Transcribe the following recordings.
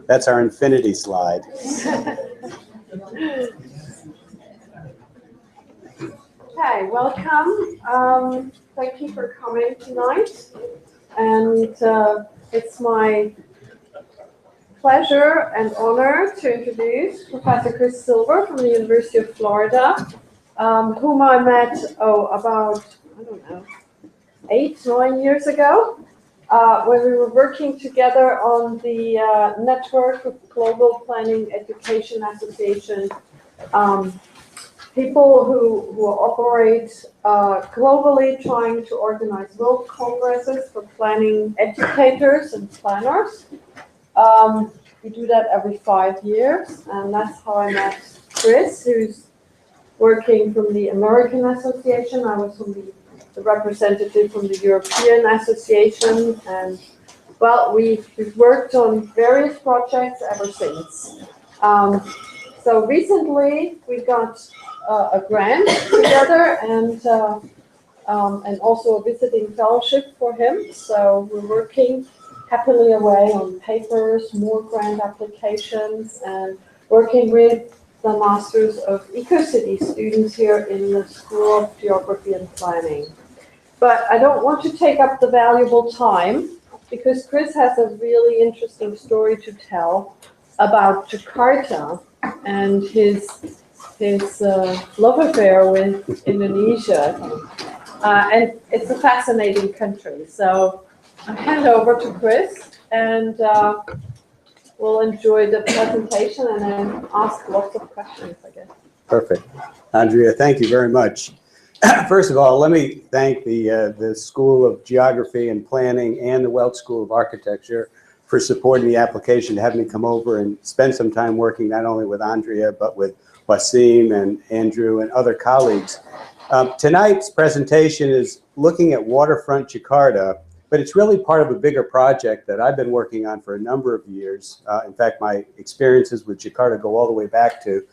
That's our infinity slide. Hi, welcome. Thank you for coming tonight. And it's my pleasure and honor to introduce Professor Chris Silver from the University of Florida, whom I met, about, I don't know, 8, 9 years ago, when we were working together on the network of Global Planning Education Association, people who operate globally trying to organize world congresses for planning educators and planners. We do that every 5 years, and that's how I met Chris, who's working from the American Association. I was from the representative from the European Association, and well, we've worked on various projects ever since. So recently we got a grant together and also a visiting fellowship for him. So we're working happily away on papers, more grant applications, and working with the Masters of Ecocity students here in the School of Geography and Planning. But I don't want to take up the valuable time because Chris has a really interesting story to tell about Jakarta and his love affair with Indonesia. And it's a fascinating country. So I'll hand over to Chris and we'll enjoy the presentation and then ask lots of questions, I guess. Perfect. Andrea, thank you very much. First of all, let me thank the School of Geography and Planning and the Welch School of Architecture for supporting the application to have me come over and spend some time working not only with Andrea, but with Wasim and Andrew and other colleagues. Tonight's presentation is looking at Waterfront Jakarta, but it's really part of a bigger project that I've been working on for a number of years. In fact, my experiences with Jakarta go all the way back to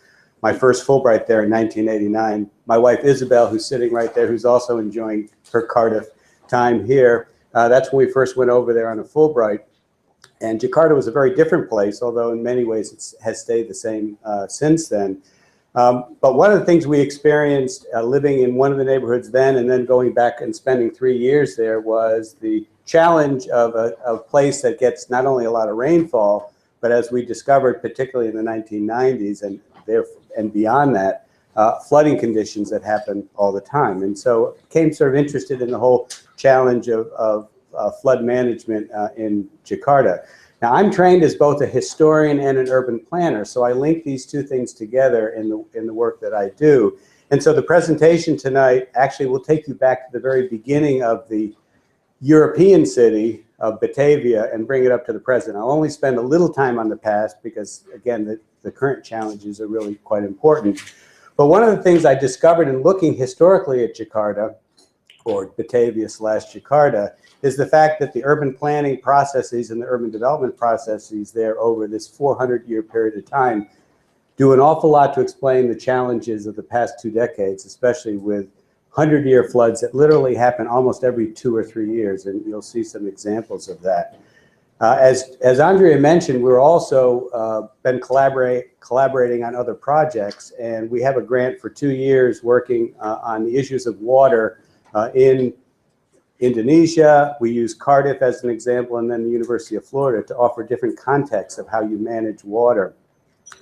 my first Fulbright there in 1989. My wife Isabel, who's sitting right there, who's also enjoying her Cardiff time here. That's when we first went over there on a Fulbright. And Jakarta was a very different place, although in many ways it has stayed the same since then. But one of the things we experienced living in one of the neighborhoods then and then going back and spending 3 years there was the challenge of a place that gets not only a lot of rainfall, but as we discovered, particularly in the 1990s and beyond that, flooding conditions that happen all the time. And so became sort of interested in the whole challenge of flood management in Jakarta. Now, I'm trained as both a historian and an urban planner, so I link these two things together in the work that I do. And so the presentation tonight actually will take you back to the very beginning of the European city of Batavia and bring it up to the present. I'll only spend a little time on the past because, again, the current challenges are really quite important. But one of the things I discovered in looking historically at Jakarta, or Batavia/Jakarta, is the fact that the urban planning processes and the urban development processes there over this 400-year period of time do an awful lot to explain the challenges of the past 2 decades, especially with 100-year floods that literally happen almost every 2 or 3 years, and you'll see some examples of that. As Andrea mentioned, we're also been collaborating on other projects, and we have a grant for 2 years working on the issues of water in Indonesia. We use Cardiff as an example, and then the University of Florida to offer different contexts of how you manage water.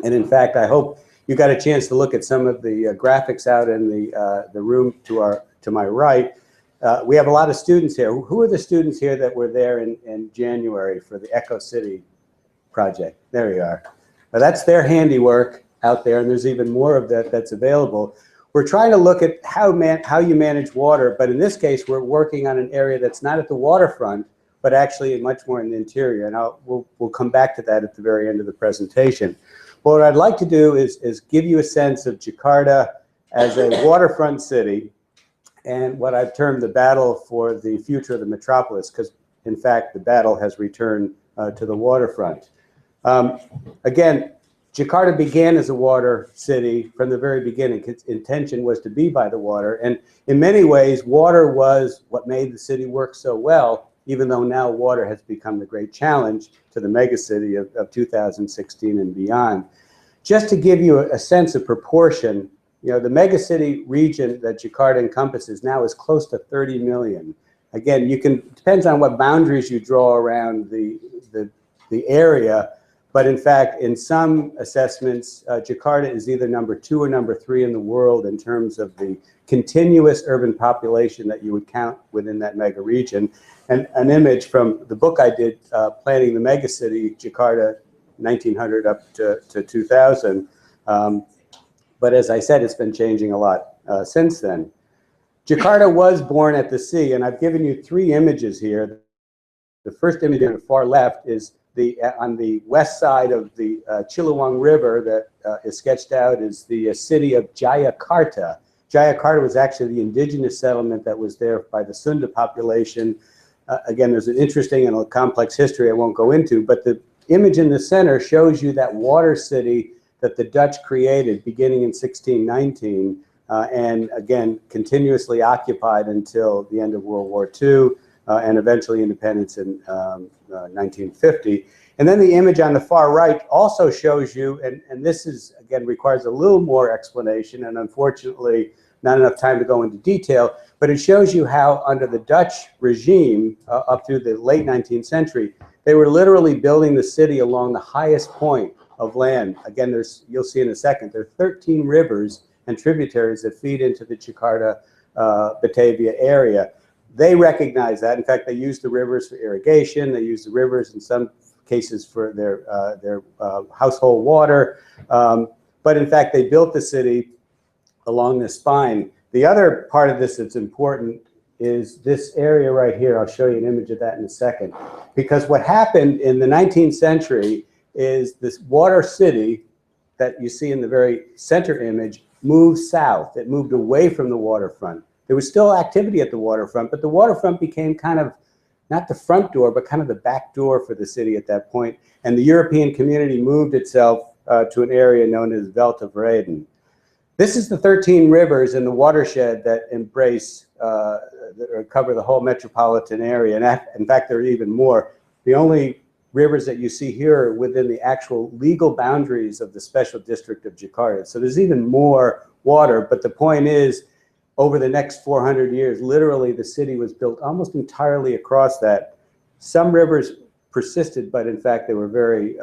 And in fact, I hope you got a chance to look at some of the graphics out in the room to my right. We have a lot of students here. Who are the students here that were there in January for the Eco City project? There you are. Now, that's their handiwork out there, and there's even more of that that's available. We're trying to look at how you manage water, but in this case, we're working on an area that's not at the waterfront, but actually much more in the interior, and we'll come back to that at the very end of the presentation. But what I'd like to do is give you a sense of Jakarta as a waterfront city, and what I've termed the battle for the future of the metropolis, because in fact, the battle has returned to the waterfront. Again, Jakarta began as a water city from the very beginning. Its intention was to be by the water, and in many ways, water was what made the city work so well even though now water has become the great challenge to the megacity of 2016 and beyond. Just to give you a sense of proportion, you know, the megacity region that Jakarta encompasses now is close to 30 million. Again, depends on what boundaries you draw around the area, but in fact, in some assessments, Jakarta is either number 2 or number 3 in the world in terms of the continuous urban population that you would count within that mega region. And an image from the book I did, Planning the Megacity, Jakarta 1900 up to 2000. But as I said, it's been changing a lot since then. Jakarta was born at the sea, and I've given you 3 images here. The first image on the far left is on the west side of the Ciliwung River that is sketched out is the city of Jayakarta. Jayakarta was actually the indigenous settlement that was there by the Sunda population. Again, there's an interesting and a complex history I won't go into, but the image in the center shows you that water city that the Dutch created beginning in 1619 and again continuously occupied until the end of World War II and eventually independence in 1950. And then the image on the far right also shows you, and this is again requires a little more explanation and unfortunately not enough time to go into detail, but it shows you how under the Dutch regime up through the late 19th century, they were literally building the city along the highest point of land. Again, you'll see in a second, there are 13 rivers and tributaries that feed into the Jakarta, Batavia area. They recognize that. In fact, they use the rivers for irrigation. They use the rivers in some cases for their household water. But in fact, they built the city along this spine. The other part of this that's important is this area right here. I'll show you an image of that in a second. Because what happened in the 19th century is this water city that you see in the very center image moved south. It moved away from the waterfront. There was still activity at the waterfront, but the waterfront became kind of not the front door, but kind of the back door for the city at that point. And the European community moved itself to an area known as Veld of Vreden. This is the 13 rivers in the watershed that embrace or cover the whole metropolitan area. And in fact, there are even more. The only rivers that you see here are within the actual legal boundaries of the special district of Jakarta. So there's even more water, but the point is, over the next 400 years, literally the city was built almost entirely across that. Some rivers persisted, but in fact, they were very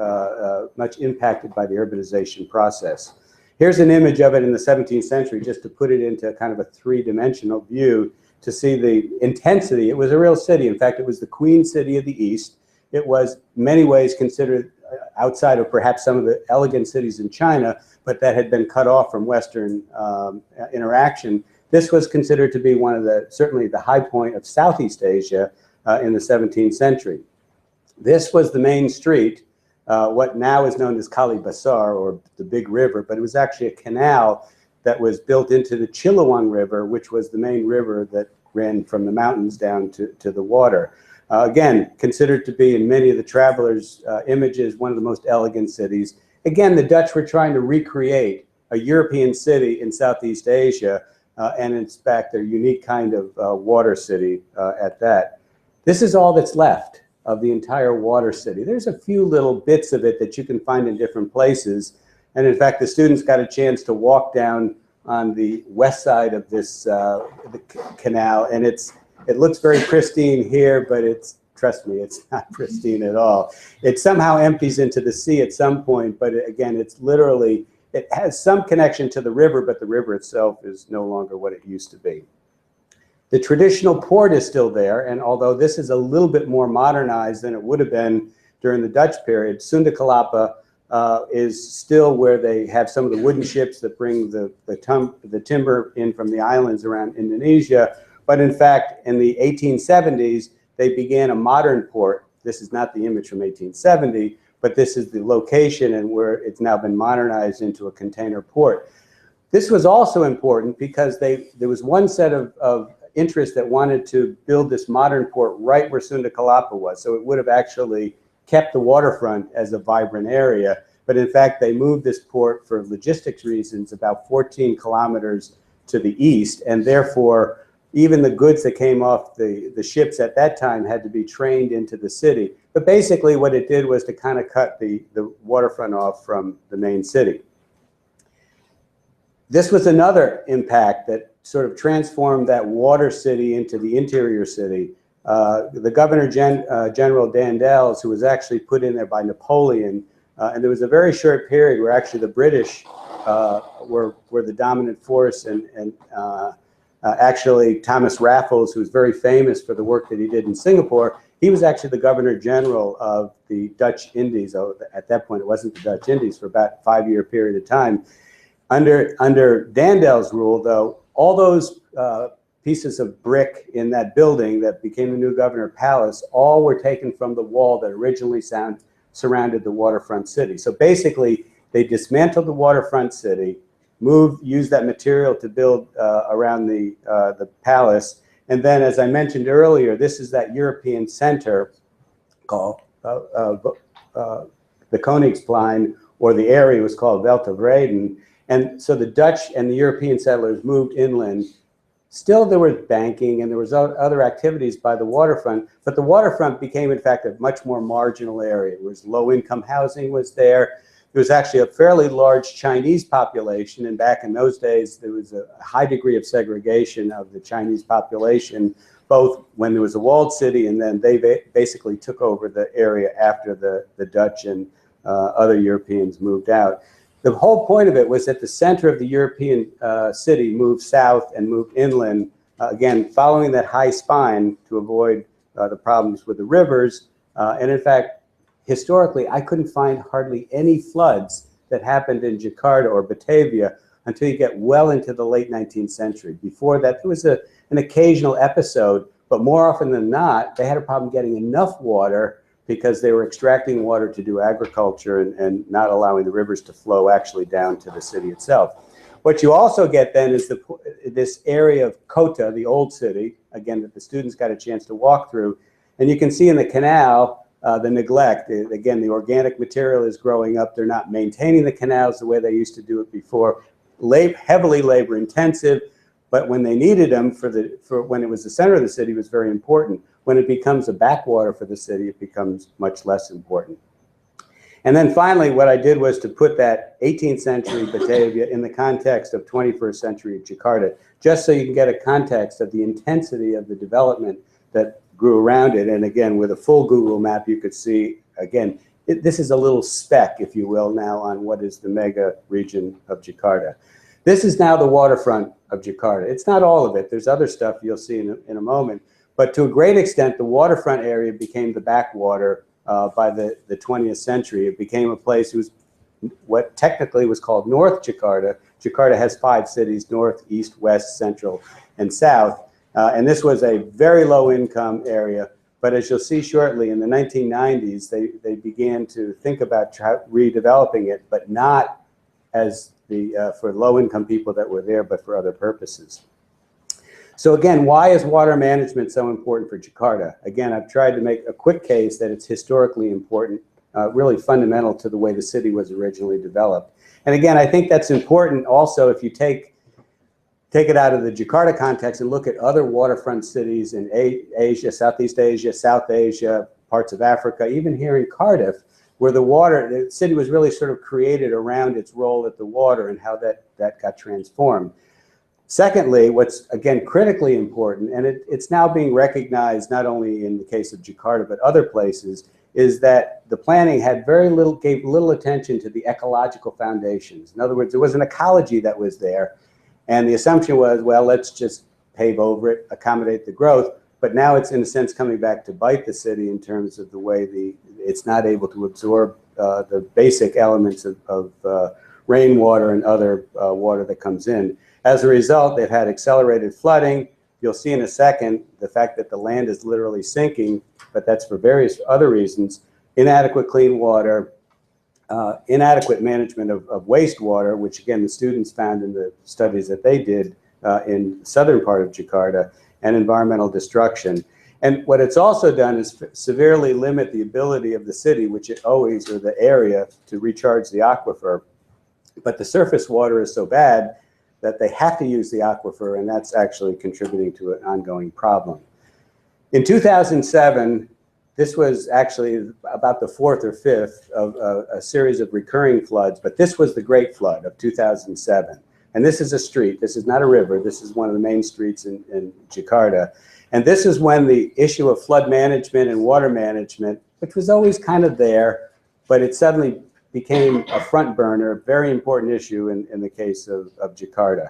much impacted by the urbanization process. Here's an image of it in the 17th century, just to put it into kind of a 3-dimensional view to see the intensity. It was a real city. In fact, it was the Queen City of the East. It was in many ways considered outside of perhaps some of the elegant cities in China, but that had been cut off from Western interaction. This was considered to be one of certainly the high point of Southeast Asia in the 17th century. This was the main street, what now is known as Kali Besar, or the Big River, but it was actually a canal that was built into the Ciliwung River, which was the main river that ran from the mountains down to the water. Again, considered to be in many of the travelers' images, one of the most elegant cities. Again, the Dutch were trying to recreate a European city in Southeast Asia, and in fact, their unique kind of water city at that. This is all that's left of the entire water city. There's a few little bits of it that you can find in different places. And in fact, the students got a chance to walk down on the west side of this the canal, and it looks very pristine here, but trust me, it's not pristine at all. It somehow empties into the sea at some point, but again, it's literally, it has some connection to the river, but the river itself is no longer what it used to be. The traditional port is still there, and although this is a little bit more modernized than it would have been during the Dutch period, Sunda Kelapa is still where they have some of the wooden ships that bring the timber in from the islands around Indonesia. But in fact, in the 1870s, they began a modern port. This is not the image from 1870, but this is the location and where it's now been modernized into a container port. This was also important because there was one set of interests that wanted to build this modern port right where Sunda Kelapa was. So it would have actually kept the waterfront as a vibrant area. But in fact, they moved this port for logistics reasons about 14 kilometers to the east. And therefore, even the goods that came off the ships at that time had to be trained into the city. But basically what it did was to kind of cut the waterfront off from the main city. This was another impact that sort of transformed that water city into the interior city. The Governor General Dandel's, who was actually put in there by Napoleon, and there was a very short period where actually the British were the dominant force, and actually Thomas Raffles, who was very famous for the work that he did in Singapore, he was actually the Governor General of the Dutch Indies. At that point, it wasn't the Dutch Indies for about a 5-year period of time. Under Dandel's rule, though, all those pieces of brick in that building that became the new Governor Palace, all were taken from the wall that originally surrounded the waterfront city. So basically, they dismantled the waterfront city, used that material to build around the palace, and then, as I mentioned earlier, this is that European center called the Koningsplein, or the area was called Veld of Vreden. And so the Dutch and the European settlers moved inland. Still, there was banking and there was other activities by the waterfront, but the waterfront became, in fact, a much more marginal area. It was low-income housing was there. There was actually a fairly large Chinese population, and back in those days, there was a high degree of segregation of the Chinese population, both when there was a walled city and then they basically took over the area after the Dutch and other Europeans moved out. The whole point of it was that the center of the European city moved south and moved inland, again, following that high spine to avoid the problems with the rivers. And in fact, historically, I couldn't find hardly any floods that happened in Jakarta or Batavia until you get well into the late 19th century. Before that, there was an occasional episode, but more often than not, they had a problem getting enough water because they were extracting water to do agriculture and not allowing the rivers to flow actually down to the city itself. What you also get then is this area of Kota, the old city, again, that the students got a chance to walk through. And you can see in the canal, the neglect. Again, the organic material is growing up. They're not maintaining the canals the way they used to do it before. Heavily labor intensive, but when they needed them for when it was the center of the city, it was very important. When it becomes a backwater for the city, it becomes much less important. And then finally, what I did was to put that 18th century Batavia in the context of 21st century Jakarta, just so you can get a context of the intensity of the development that grew around it. And again, with a full Google map, you could see, again, this is a little speck, if you will, now on what is the mega region of Jakarta. This is now the waterfront of Jakarta. It's not all of it. There's other stuff you'll see in a moment. But to a great extent, the waterfront area became the backwater by the 20th century. It became a place whose what technically was called North Jakarta. Jakarta has 5 cities, north, east, west, central, and south. And this was a very low income area. But as you'll see shortly, in the 1990s, they began to think about redeveloping it, but not as for low income people that were there, but for other purposes. So again, why is water management so important for Jakarta? Again, I've tried to make a quick case that it's historically important, really fundamental to the way the city was originally developed. And again, I think that's important also if you take it out of the Jakarta context and look at other waterfront cities in Asia, Southeast Asia, South Asia, parts of Africa, even here in Cardiff, where the city was really sort of created around its role at the water and how that got transformed. Secondly, what's again critically important, and it's now being recognized not only in the case of Jakarta but other places, is that the planning gave little attention to the ecological foundations. In other words, there was an ecology that was there, and the assumption was, well, let's just pave over it, accommodate the growth. But now it's in a sense coming back to bite the city in terms of the way it's not able to absorb the basic elements of rainwater and other water that comes in. As a result, they've had accelerated flooding. You'll see in a second the fact that the land is literally sinking, but that's for various other reasons. Inadequate clean water, inadequate management of wastewater, which again the students found in the studies that they did in the southern part of Jakarta, and environmental destruction. And what it's also done is severely limit the ability of the city, or the area, to recharge the aquifer. But the surface water is so bad that they have to use the aquifer, and that's actually contributing to an ongoing problem. In 2007, this was actually about the fourth or fifth of a series of recurring floods, but this was the Great Flood of 2007. And this is a street, this is not a river, this is one of the main streets in Jakarta. And this is when the issue of flood management and water management, which was always kind of there, but it suddenly became a front burner, a very important issue in the case of Jakarta.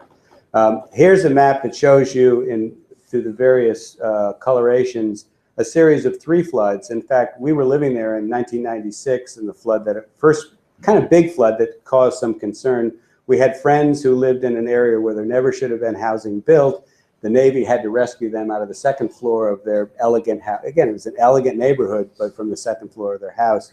Here's a map that shows you through the various colorations a series of 3 floods. In fact, we were living there in 1996 in the flood first kind of big flood that caused some concern. We had friends who lived in an area where there never should have been housing built. The Navy had to rescue them out of the second floor of their elegant house. Again, it was an elegant neighborhood, but from the second floor of their house.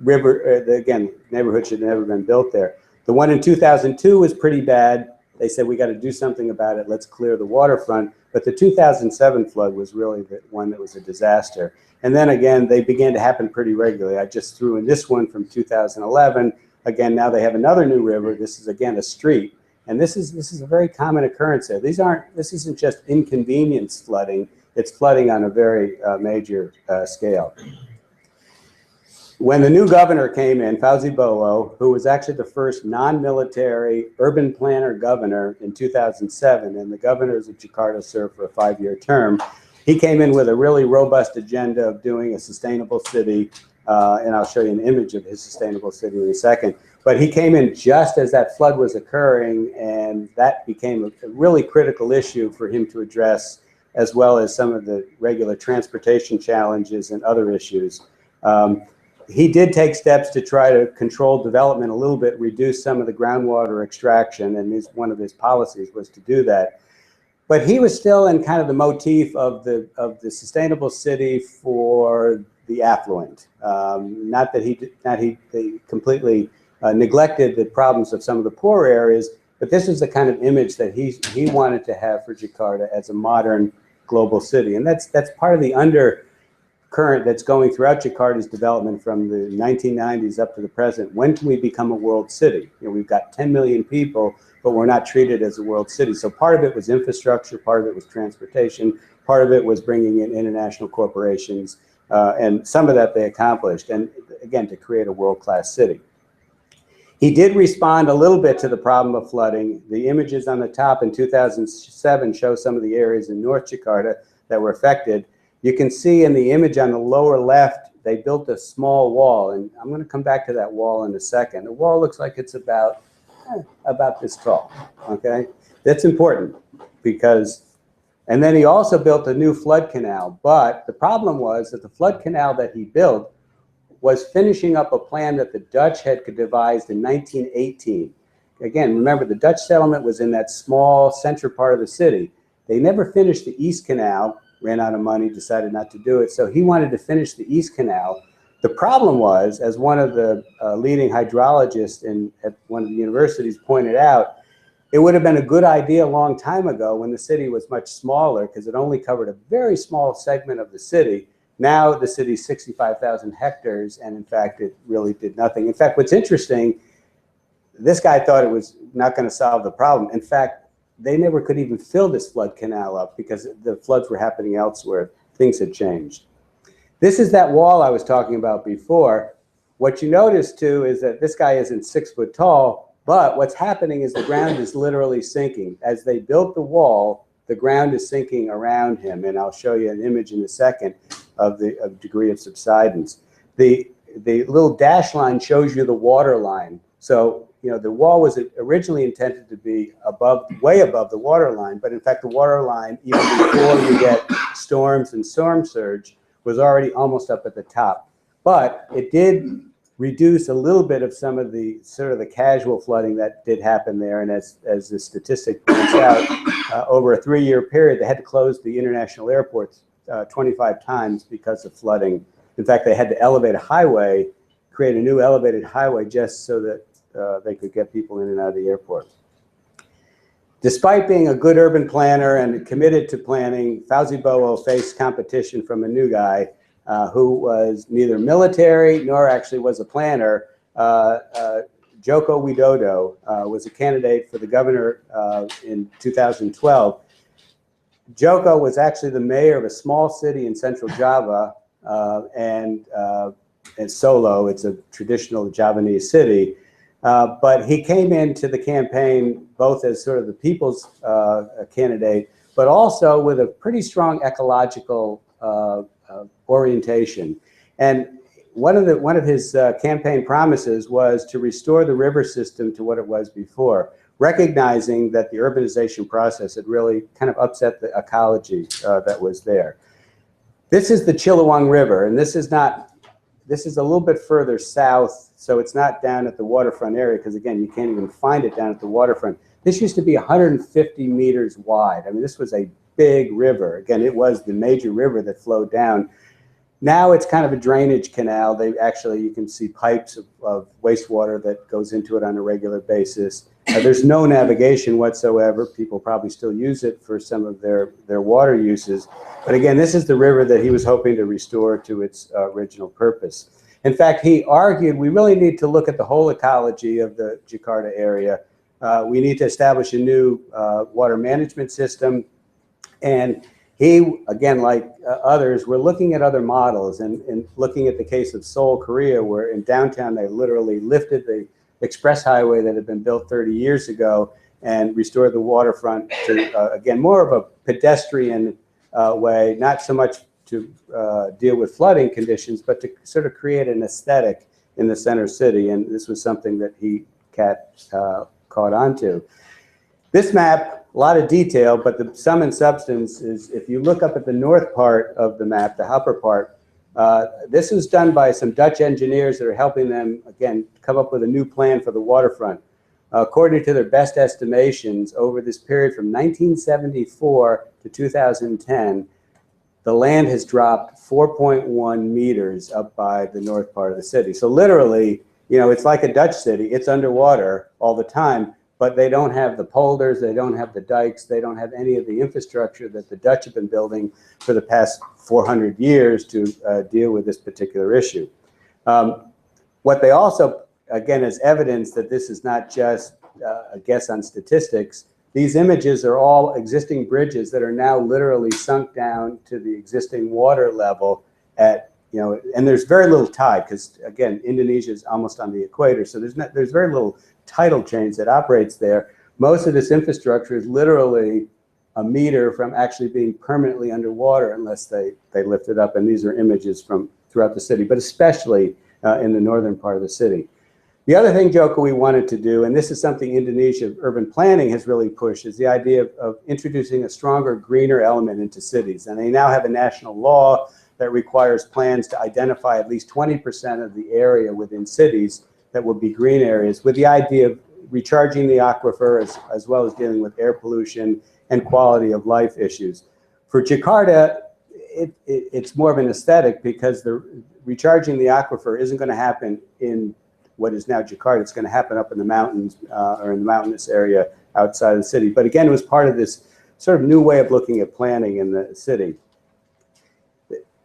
Again, neighborhood should have never been built there. The one in 2002 was pretty bad. They said, we got to do something about it. Let's clear the waterfront. But the 2007 flood was really the one that was a disaster. And then again, they began to happen pretty regularly. I just threw in this one from 2011. Again, now they have another new river. This is again a street. And this is a very common occurrence there. This isn't just inconvenience flooding. It's flooding on a very major scale. When the new governor came in, Fauzi Bowo, who was actually the first non-military urban planner governor in 2007, and the governors of Jakarta served for a 5-year term, he came in with a really robust agenda of doing a sustainable city, and I'll show you an image of his sustainable city in a second. But he came in just as that flood was occurring, and that became a really critical issue for him to address, as well as some of the regular transportation challenges and other issues. He did take steps to try to control development a little bit, reduce some of the groundwater extraction, and one of his policies was to do that. But he was still in kind of the motif of the sustainable city for the affluent. Not that he completely neglected the problems of some of the poorer areas, but this is the kind of image that he wanted to have for Jakarta as a modern global city, and that's part of the undercurrent that's going throughout Jakarta's development from the 1990s up to the present. When can we become a world city? You know, we've got 10 million people, but we're not treated as a world city. So part of it was infrastructure, part of it was transportation, part of it was bringing in international corporations, and some of that they accomplished, and again, to create a world-class city. He did respond a little bit to the problem of flooding. The images on the top in 2007 show some of the areas in North Jakarta that were affected. You can see in the image on the lower left, they built a small wall, and I'm going to come back to that wall in a second. The wall looks like it's about this tall, okay? That's important because, and then he also built a new flood canal, but the problem was that the flood canal that he built was finishing up a plan that the Dutch had devised in 1918. Again, remember, the Dutch settlement was in that small center part of the city. They never finished the East Canal, ran out of money, decided not to do it, so he wanted to finish the East Canal. The problem was, as one of the leading hydrologists at one of the universities pointed out, it would have been a good idea a long time ago when the city was much smaller, because it only covered a very small segment of the city. Now the city's 65,000 hectares, and in fact, it really did nothing. In fact, what's interesting, this guy thought it was not going to solve the problem. In fact, they never could even fill this flood canal up because the floods were happening elsewhere. Things had changed. This is that wall I was talking about before. What you notice too is that this guy isn't 6 foot tall, but what's happening is the ground is literally sinking. As they built the wall, the ground is sinking around him, and I'll show you an image in a second of the degree of subsidence. The little dash line shows you the water line. So, you know, the wall was originally intended to be way above the water line, but in fact the water line, even before you get storms and storm surge, was already almost up at the top. But it did reduce a little bit of some of the sort of the casual flooding that did happen there, and as the statistic points out, over a 3-year period, they had to close the international airports 25 times because of flooding. In fact, they had to elevate a highway, create a new elevated highway just so that they could get people in and out of the airport. Despite being a good urban planner and committed to planning, Fauzi Bowo faced competition from a new guy who was neither military nor actually was a planner, Joko Widodo was a candidate for the governor in 2012. Joko was actually the mayor of a small city in central Java, and Solo. It's a traditional Javanese city. But he came into the campaign both as sort of the people's candidate, but also with a pretty strong ecological orientation. And one of his campaign promises was to restore the river system to what it was before, recognizing that the urbanization process had really kind of upset the ecology that was there. This is the Chilawang River, and this is a little bit further south, so it's not down at the waterfront area, because again, you can't even find it down at the waterfront. This used to be 150 meters wide. I mean, this was a big river. Again, it was the major river that flowed down. Now it's kind of a drainage canal. You can see pipes of wastewater that goes into it on a regular basis. There's no navigation whatsoever. People probably still use it for some of their water uses. But again, this is the river that he was hoping to restore to its original purpose. In fact, he argued we really need to look at the whole ecology of the Jakarta area. We need to establish a new water management system. And he, again, like others, were looking at other models and looking at the case of Seoul, Korea, where in downtown they literally lifted the express highway that had been built 30 years ago and restored the waterfront to, again, more of a pedestrian way, not so much to deal with flooding conditions, but to sort of create an aesthetic in the center city. And this was something that he caught onto. This map, a lot of detail, but the sum and substance is, if you look up at the north part of the map, the upper part, this was done by some Dutch engineers that are helping them, again, come up with a new plan for the waterfront. According to their best estimations, over this period from 1974 to 2010, the land has dropped 4.1 meters up by the north part of the city. So literally, it's like a Dutch city. It's underwater all the time, but they don't have the polders, they don't have the dikes, they don't have any of the infrastructure that the Dutch have been building for the past 400 years to deal with this particular issue. What they also, again, is evidence that this is not just a guess on statistics. These images are all existing bridges that are now literally sunk down to the existing water level at, and there's very little tide, because again, Indonesia is almost on the equator, so there's very little tidal change that operates there. Most of this infrastructure is literally a meter from actually being permanently underwater unless they lift it up. And these are images from throughout the city, but especially in the northern part of the city. The other thing Jokowi wanted to do, and this is something Indonesia urban planning has really pushed, is the idea of introducing a stronger, greener element into cities. And they now have a national law that requires plans to identify at least 20% of the area within cities that will be green areas, with the idea of recharging the aquifer as well as dealing with air pollution and quality of life issues. For Jakarta, it's more of an aesthetic, because the recharging the aquifer isn't going to happen in what is now Jakarta. It's going to happen up in the mountains or in the mountainous area outside of the city. But again, it was part of this sort of new way of looking at planning in the city.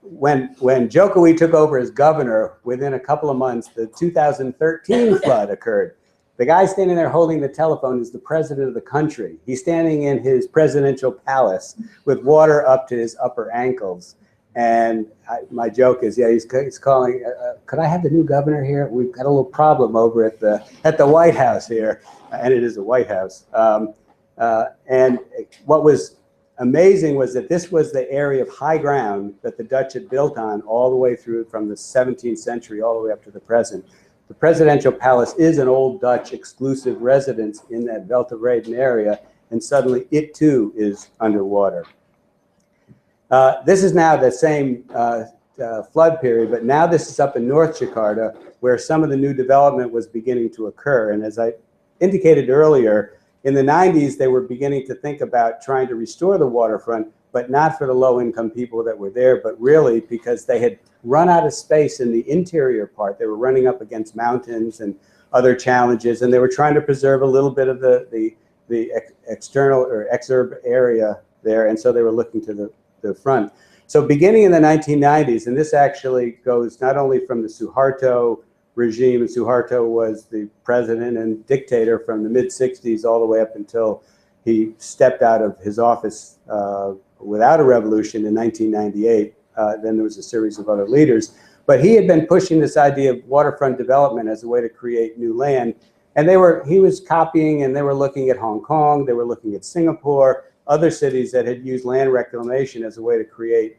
When Jokowi took over as governor, within a couple of months, the 2013 flood occurred. The guy standing there holding the telephone is the president of the country. He's standing in his presidential palace with water up to his upper ankles. And my joke is, yeah, he's calling, could I have the new governor here? We've got a little problem over at the White House here. And it is the White House. And what was amazing was that this was the area of high ground that the Dutch had built on all the way through from the 17th century all the way up to the present. The presidential palace is an old Dutch exclusive residence in that Weltevreden area, and suddenly it too is underwater. This is now the same flood period, but now this is up in North Jakarta, where some of the new development was beginning to occur. And as I indicated earlier, in the 90s, they were beginning to think about trying to restore the waterfront, but not for the low-income people that were there, but really because they had run out of space in the interior part. They were running up against mountains and other challenges, and they were trying to preserve a little bit of the external or exurb area there, and so they were looking to the front. So beginning in the 1990s, and this actually goes not only from the Suharto regime, and Suharto was the president and dictator from the mid-60s all the way up until he stepped out of his office without a revolution in 1998. Then there was a series of other leaders. But he had been pushing this idea of waterfront development as a way to create new land. And he was copying, and they were looking at Hong Kong, they were looking at Singapore, other cities that had used land reclamation as a way to create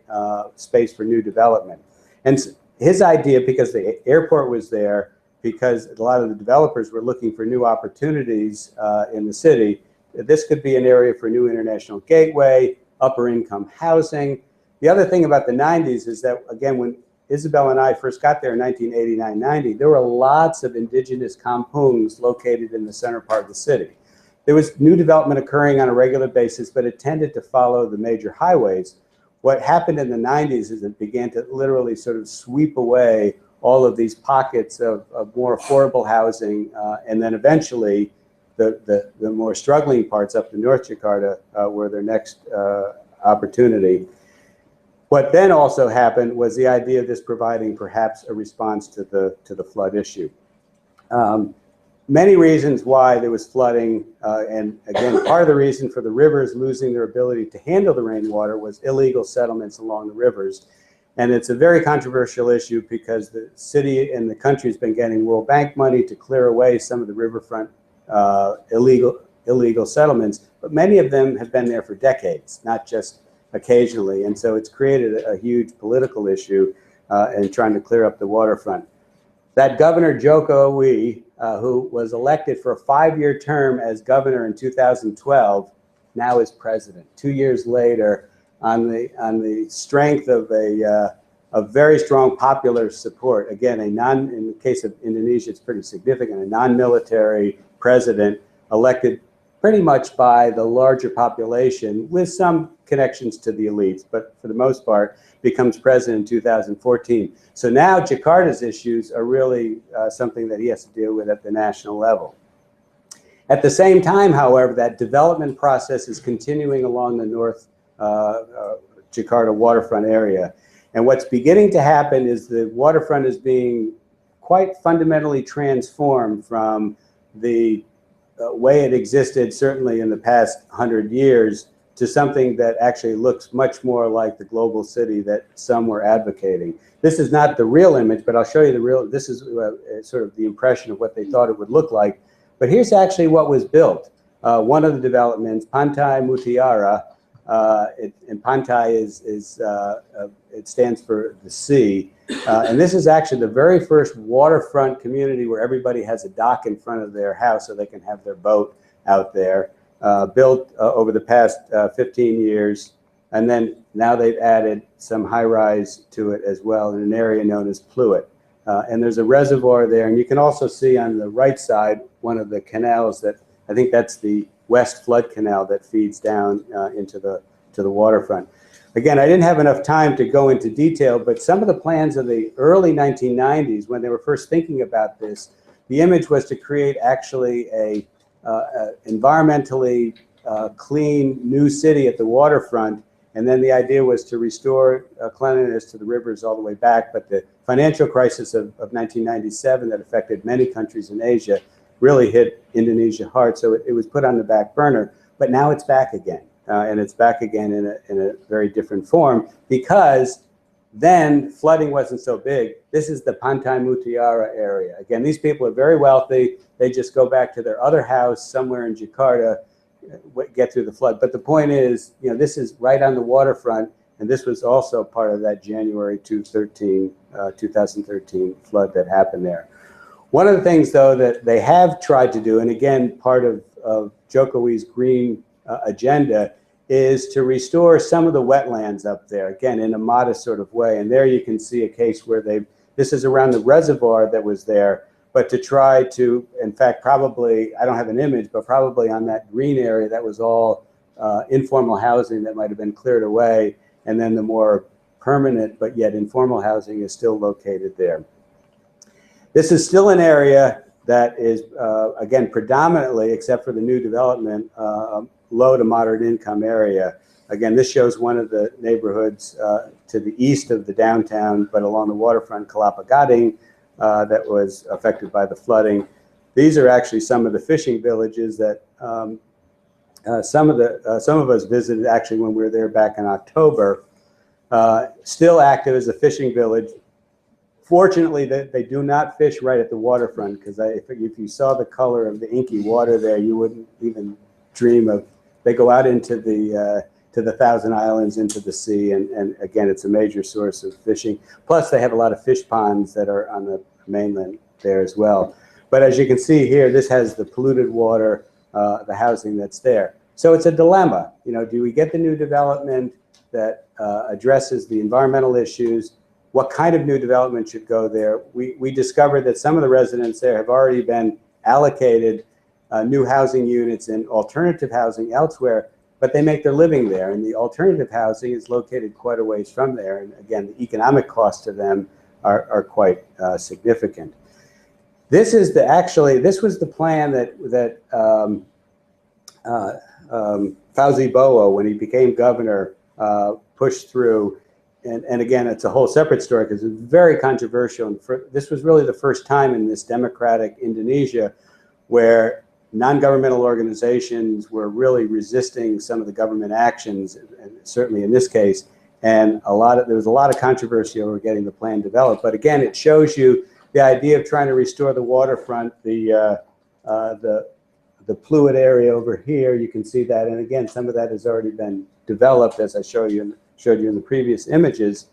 space for new development. And his idea, because the airport was there, because a lot of the developers were looking for new opportunities in the city, this could be an area for a new international gateway, upper income housing. The other thing about the 90s is that, again, when Isabel and I first got there in 1989-90, there were lots of indigenous kampungs located in the center part of the city. There was new development occurring on a regular basis, but it tended to follow the major highways. What happened in the 90s is it began to literally sort of sweep away all of these pockets of more affordable housing, and then eventually the more struggling parts up to North Jakarta were their next opportunity. What then also happened was the idea of this providing perhaps a response to the flood issue. Many reasons why there was flooding, and again, part of the reason for the rivers losing their ability to handle the rainwater was illegal settlements along the rivers. And it's a very controversial issue because the city and the country has been getting World Bank money to clear away some of the riverfront illegal settlements, but many of them have been there for decades, not just occasionally. And so it's created a huge political issue in trying to clear up the waterfront. That Governor Jokowi, who was elected for a 5-year term as governor in 2012, now is president. 2 years later, on the strength of a very strong popular support. Again, in the case of Indonesia, it's pretty significant, a non-military president elected pretty much by the larger population with some connections to the elites, but for the most part, becomes president in 2014. So now Jakarta's issues are really something that he has to deal with at the national level. At the same time, however, that development process is continuing along the North Jakarta waterfront area. And what's beginning to happen is the waterfront is being quite fundamentally transformed from the way it existed, certainly in the past 100 years, to something that actually looks much more like the global city that some were advocating. This is not the real image, but I'll show you the real. This is sort of the impression of what they thought it would look like. But here's actually what was built. One of the developments, Pantai Mutiara, and Pantai it stands for the sea. And this is actually the very first waterfront community where everybody has a dock in front of their house so they can have their boat out there. Built over the past 15 years. And then now they've added some high-rise to it as well in an area known as Pluit. And there's a reservoir there. And you can also see on the right side one of the canals that, I think that's the West Flood Canal that feeds down into the waterfront. Again, I didn't have enough time to go into detail, but some of the plans of the early 1990s, when they were first thinking about this, the image was to create actually a environmentally clean new city at the waterfront. And then the idea was to restore cleanliness to the rivers all the way back. But the financial crisis of 1997 that affected many countries in Asia really hit Indonesia hard. So it was put on the back burner, but now it's back again. And it's back again in a very different form, because then flooding wasn't so big. This is the Pantai Mutiara area. Again, these people are very wealthy. They just go back to their other house somewhere in Jakarta, get through the flood. But the point is, this is right on the waterfront, and this was also part of that January 2013 flood that happened there. One of the things, though, that they have tried to do, and again, part of Jokowi's green agenda, is to restore some of the wetlands up there, again, in a modest sort of way. And there you can see a case where this is around the reservoir that was there, but to try to, in fact, probably, I don't have an image, but probably on that green area, that was all informal housing that might have been cleared away. And then the more permanent, but yet informal housing is still located there. This is still an area that is, again, predominantly, except for the new development, low to moderate income area. Again, this shows one of the neighborhoods to the east of the downtown, but along the waterfront, Kelapa Gading, that was affected by the flooding. These are actually some of the fishing villages that some of us visited actually when we were there back in October. Still active as a fishing village. Fortunately, they do not fish right at the waterfront, because if you saw the color of the inky water there, you wouldn't even dream of. They go out into the to the Thousand Islands, into the sea, and again, it's a major source of fishing. Plus, they have a lot of fish ponds that are on the mainland there as well. But as you can see here, this has the polluted water, the housing that's there. So it's a dilemma. You know, do we get the new development that addresses the environmental issues? What kind of new development should go there? We discovered that some of the residents there have already been allocated new housing units and alternative housing elsewhere, but they make their living there, and the alternative housing is located quite a ways from there. And again, the economic costs to them are quite significant. This is this was the plan that Fauzi Bowo, when he became governor, pushed through. And again, it's a whole separate story because it's very controversial. And this was really the first time in this democratic Indonesia where non-governmental organizations were really resisting some of the government actions, and certainly in this case. And there was a lot of controversy over getting the plan developed. But again, it shows you the idea of trying to restore the waterfront, the Pluit area over here. You can see that, and again, some of that has already been developed, as I showed you in the previous images.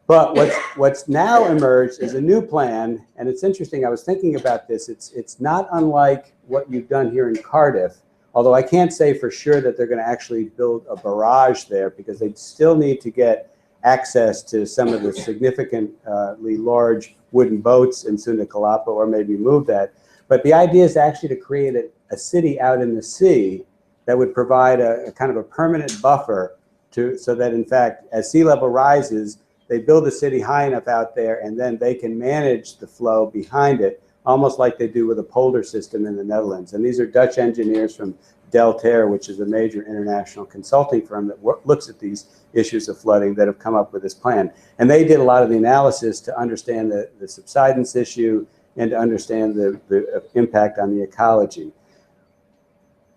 But what's now emerged is a new plan, and it's interesting. I was thinking about this. It's not unlike what you've done here in Cardiff, although I can't say for sure that they're going to actually build a barrage there, because they still need to get access to some of the significantly large wooden boats in Sunda Kelapa, or maybe move that. But the idea is actually to create a city out in the sea that would provide a kind of a permanent buffer so that, in fact, as sea level rises, they build a city high enough out there, and then they can manage the flow behind it, almost like they do with a polder system in the Netherlands. And these are Dutch engineers from Deltair, which is a major international consulting firm that looks at these issues of flooding, that have come up with this plan. And they did a lot of the analysis to understand the subsidence issue and to understand the impact on the ecology.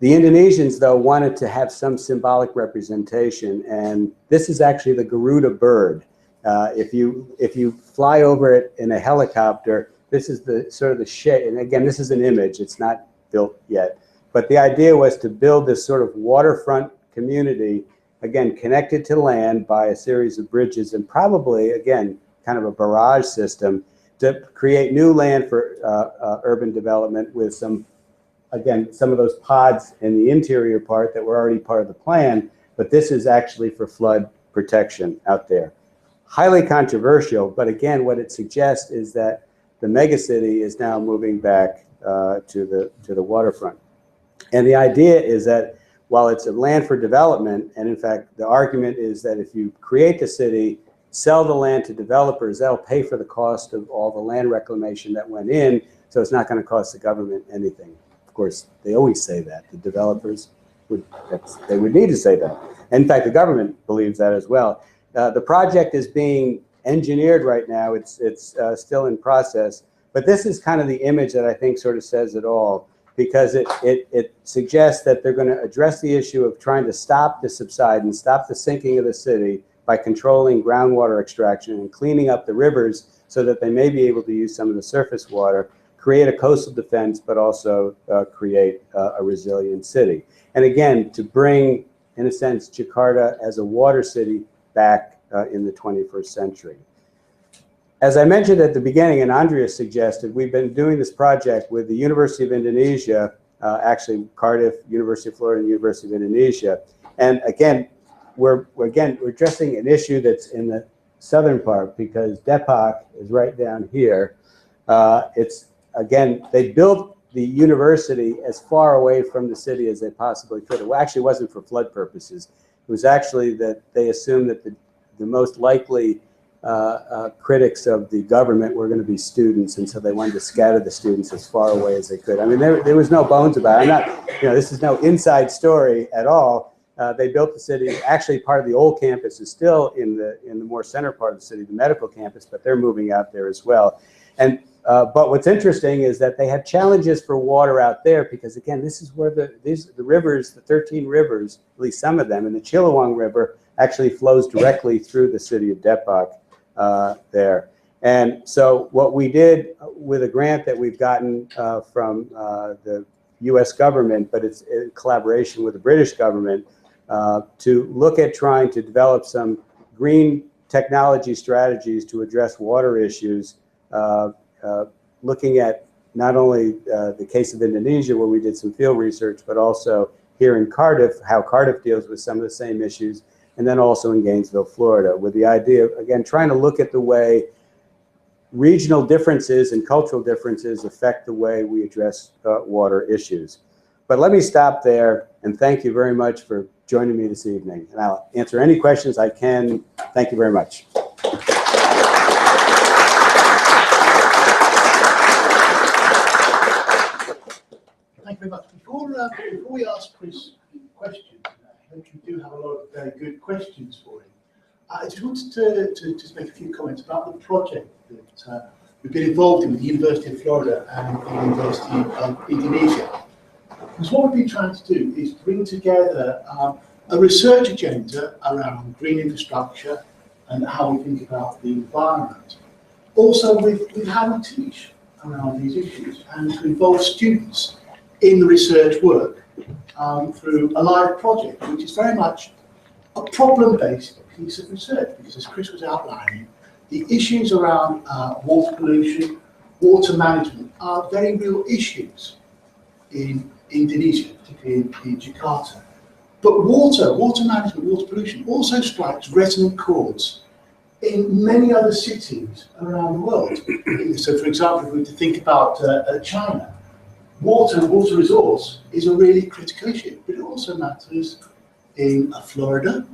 The Indonesians, though, wanted to have some symbolic representation, and this is actually the Garuda bird. If you fly over it in a helicopter, this is the sort of the shape. And again, this is an image; it's not built yet. But the idea was to build this sort of waterfront community, again connected to land by a series of bridges, and probably again kind of a barrage system to create new land for urban development with some of those pods in the interior part that were already part of the plan, but this is actually for flood protection out there. Highly controversial, but again, what it suggests is that the megacity is now moving back to the waterfront. And the idea is that while it's a land for development, and in fact, the argument is that if you create the city, sell the land to developers, they'll pay for the cost of all the land reclamation that went in, so it's not going to cost the government anything. Of course, they always say that. The developers would need to say that. In fact, the government believes that as well. The project is being engineered right now. It's still in process. But this is kind of the image that I think sort of says it all, because it suggests that they're going to address the issue of trying to stop the subsidence, stop the sinking of the city by controlling groundwater extraction and cleaning up the rivers so that they may be able to use some of the surface water, create a coastal defense, but also create a resilient city. And again, to bring, in a sense, Jakarta as a water city back in the 21st century. As I mentioned at the beginning, and Andrea suggested, we've been doing this project with the University of Indonesia, actually Cardiff, University of Florida, and University of Indonesia. And again, we're addressing an issue that's in the southern part, because Depok is right down here. Again, they built the university as far away from the city as they possibly could. It actually wasn't for flood purposes. It was actually that they assumed that the most likely critics of the government were going to be students, and so they wanted to scatter the students as far away as they could. I mean, there was no bones about it. This is no inside story at all. They built the city. Actually, part of the old campus is still in the more center part of the city, the medical campus, but they're moving out there as well. But what's interesting is that they have challenges for water out there because, again, this is where the rivers, the 13 rivers, at least some of them, and the Chilawang River actually flows directly through the city of Depok there. And so what we did with a grant that we've gotten from the US government, but it's in collaboration with the British government, to look at trying to develop some green technology strategies to address water issues, looking at not only the case of Indonesia, where we did some field research, but also here in Cardiff, how Cardiff deals with some of the same issues, and then also in Gainesville, Florida, with the idea of, again, trying to look at the way regional differences and cultural differences affect the way we address water issues. But let me stop there, and thank you very much for joining me this evening. And I'll answer any questions I can. Thank you very much. Thank you very much. Before we ask Chris questions, I think you do have a lot of very good questions for him. I just wanted to just make a few comments about the project that we've been involved in with the University of Florida and the University of Indonesia. Because what we've been trying to do is bring together a research agenda around green infrastructure and how we think about the environment. Also with how we teach around these issues and to involve students in the research work through a live project, which is very much a problem-based piece of research, because as Chris was outlining, the issues around water pollution, water management are very real issues in Indonesia, particularly in Jakarta. But water management, water pollution also strikes resonant chords in many other cities around the world. So for example, if we were to think about China, water and water resource is a really critical issue, but it also matters in Florida,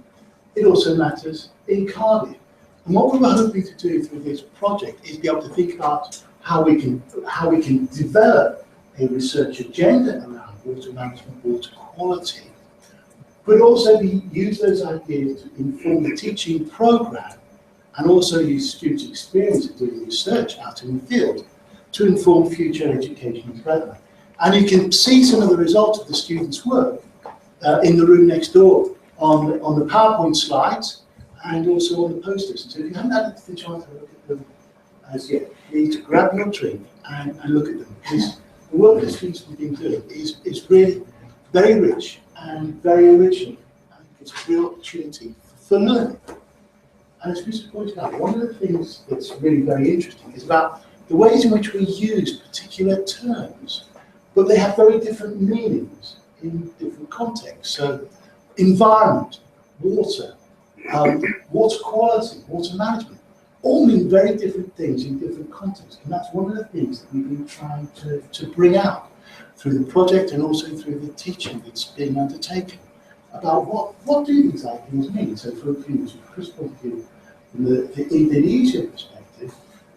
it also matters in Cardiff. And what we were hoping to do through this project is be able to think about how we can develop a research agenda around water management, water quality, but also use those ideas to inform the teaching program and also use students' experience of doing research out in the field to inform future education and development. And you can see some of the results of the students' work in the room next door on the PowerPoint slides and also on the posters. So if you haven't had the chance to look at them as yet, please grab your drink and look at them. Because the work the students have been doing is really very rich and very original. And it's a real opportunity for learning. And as Chris pointed out, one of the things that's really very interesting is about the ways in which we use particular terms, but they have very different meanings in different contexts. So environment, water, water quality, water management, all mean very different things in different contexts. And that's one of the things that we've been trying to bring out through the project and also through the teaching that's being undertaken about what do these ideas mean. So from Chris' point of view, from the Indonesian perspective,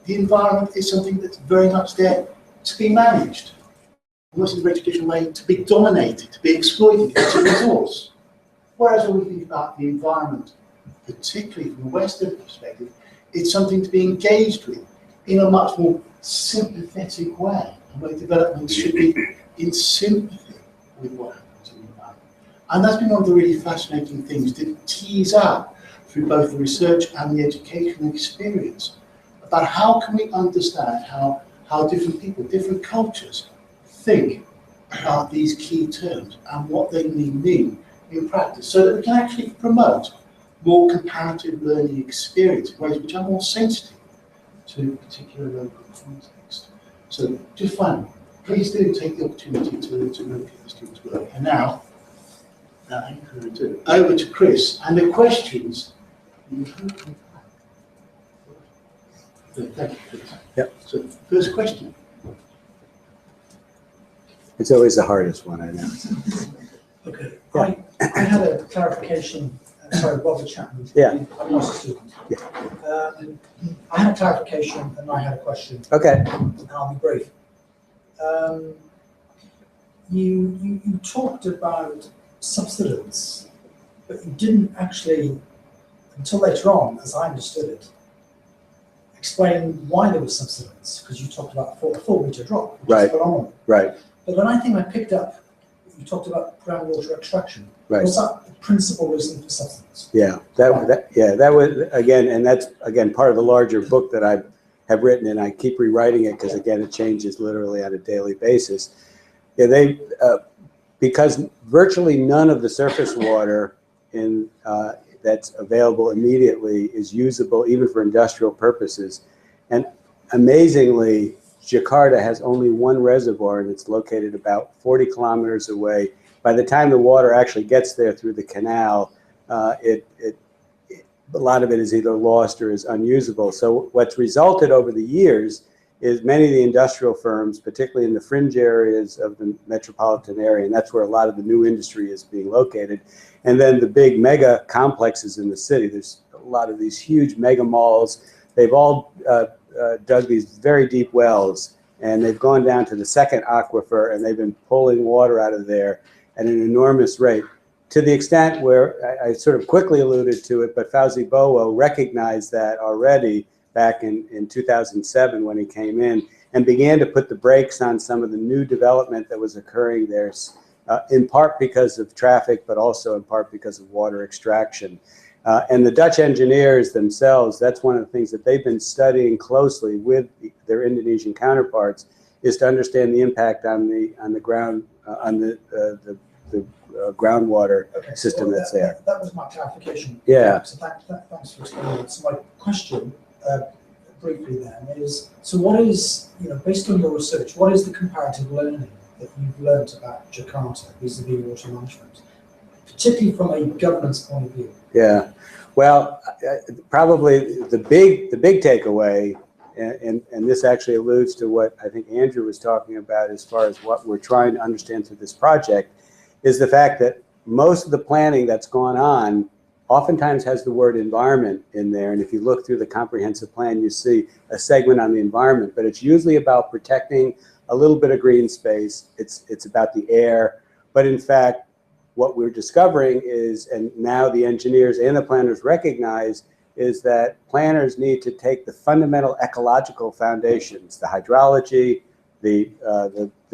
the environment is something that's very much there to be managed, almost in a very traditional way, to be dominated, to be exploited, it's a resource. Whereas when we think about the environment, particularly from a Western perspective, it's something to be engaged with in a much more sympathetic way, and where development should be in sympathy with what happens in the environment. And that's been one of the really fascinating things to tease out through both the research and the educational experience about how can we understand how different people, different cultures think about these key terms and what they mean in practice, so that we can actually promote more comparative learning experience in ways which are more sensitive to particular local context. So just finally, please do take the opportunity to look at the students' work. And now, over to Chris and the questions. Thank you, Chris. Yep. So first question. It's always the hardest one, I know. Okay. Yeah. I had a clarification. Sorry, Robert Chapman. Yeah. I'm not a student. Yeah. I had a clarification and I had a question. Okay. And I'll be brief. You talked about subsidence, but you didn't actually, until later on, as I understood it, explain why there was subsidence, because you talked about a 4-meter drop, which Right. is phenomenal. Right. But then I think I picked up, you talked about groundwater extraction. Right. Was that the principal reason for subsidence? Yeah, that was, again, and that's, again, part of the larger book that I have written, and I keep rewriting it because, again, it changes literally on a daily basis. Yeah, because virtually none of the surface water that's available immediately is usable even for industrial purposes. And amazingly, Jakarta has only one reservoir, and it's located about 40 kilometers away. By the time the water actually gets there through the canal, a lot of it is either lost or is unusable. So what's resulted over the years is many of the industrial firms, particularly in the fringe areas of the metropolitan area, and that's where a lot of the new industry is being located, and then the big mega complexes in the city. There's a lot of these huge mega malls. They've all dug these very deep wells, and they've gone down to the second aquifer, and they've been pulling water out of there at an enormous rate, to the extent where I sort of quickly alluded to it, but Fauzi Bowo recognized that already back in 2007 when he came in and began to put the brakes on some of the new development that was occurring there, in part because of traffic, but also in part because of water extraction. And the Dutch engineers themselves, that's one of the things that they've been studying closely with their Indonesian counterparts, is to understand the impact on the ground, on the groundwater system that's there. That was my clarification. Yeah. So thanks for explaining that. So my question, briefly then, is, so what is, based on your research, what is the comparative learning that you've learned about Jakarta vis-a-vis water management, particularly from a governance point of view? Yeah, well, probably the big takeaway, and this actually alludes to what I think Andrew was talking about as far as what we're trying to understand through this project, is the fact that most of the planning that's gone on oftentimes has the word environment in there. And if you look through the comprehensive plan, you see a segment on the environment, but it's usually about protecting a little bit of green space. It's about the air. But in fact, what we're discovering is, and now the engineers and the planners recognize, is that planners need to take the fundamental ecological foundations, the hydrology, the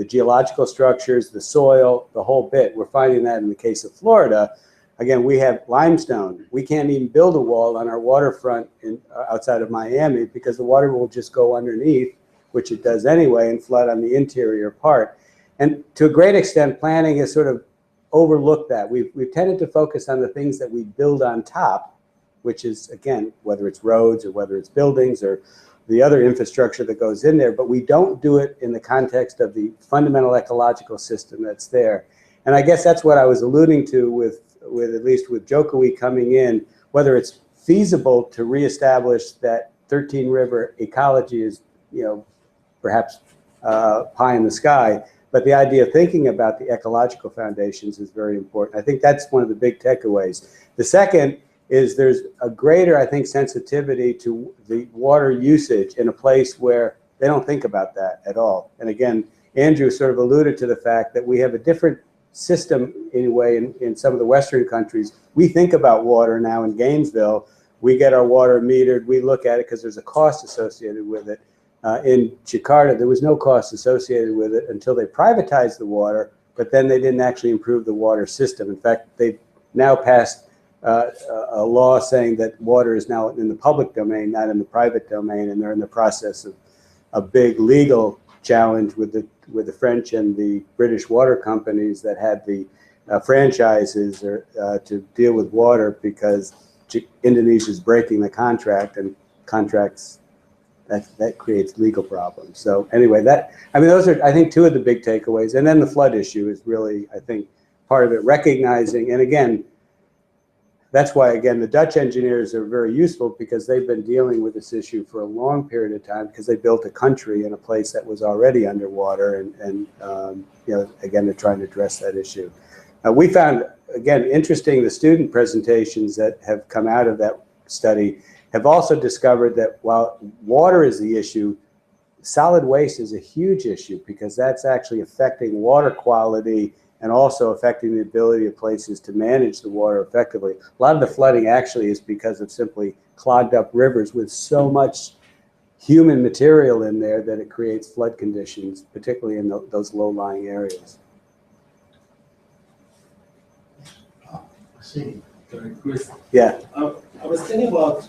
geological structures, the soil, the whole bit. We're finding that in the case of Florida. Again, we have limestone. We can't even build a wall on our waterfront outside of Miami because the water will just go underneath, which it does anyway, and flood on the interior part. And to a great extent, planning has sort of overlooked that. We've tended to focus on the things that we build on top, which is, again, whether it's roads or whether it's buildings or the other infrastructure that goes in there, but we don't do it in the context of the fundamental ecological system that's there. And I guess that's what I was alluding to with at least with Jokowi coming in, whether it's feasible to reestablish that 13 river ecology is, perhaps pie in the sky, but the idea of thinking about the ecological foundations is very important. I think that's one of the big takeaways. The second is there's a greater, I think, sensitivity to the water usage in a place where they don't think about that at all. And again, Andrew sort of alluded to the fact that we have a different system anyway in some of the Western countries. We think about water now in Gainesville. We get our water metered. We look at it because there's a cost associated with it. In Jakarta, there was no cost associated with it until they privatized the water, but then they didn't actually improve the water system. In fact, they've now passed a law saying that water is now in the public domain, not in the private domain, and they're in the process of a big legal challenge with the French and the British water companies that had the franchises to deal with water because Indonesia is breaking the contract, and contracts that creates legal problems. So anyway, those are, I think, two of the big takeaways. And then the flood issue is really, I think, part of it, recognizing, and again, that's why, again, the Dutch engineers are very useful because they've been dealing with this issue for a long period of time because they built a country in a place that was already underwater, and again, they're trying to address that issue. We found, again, interesting, the student presentations that have come out of that study have also discovered that while water is the issue, solid waste is a huge issue because that's actually affecting water quality and also affecting the ability of places to manage the water effectively. A lot of the flooding actually is because of simply clogged up rivers with so much human material in there that it creates flood conditions, particularly in those low-lying areas. I see. Chris, Yeah, I was thinking about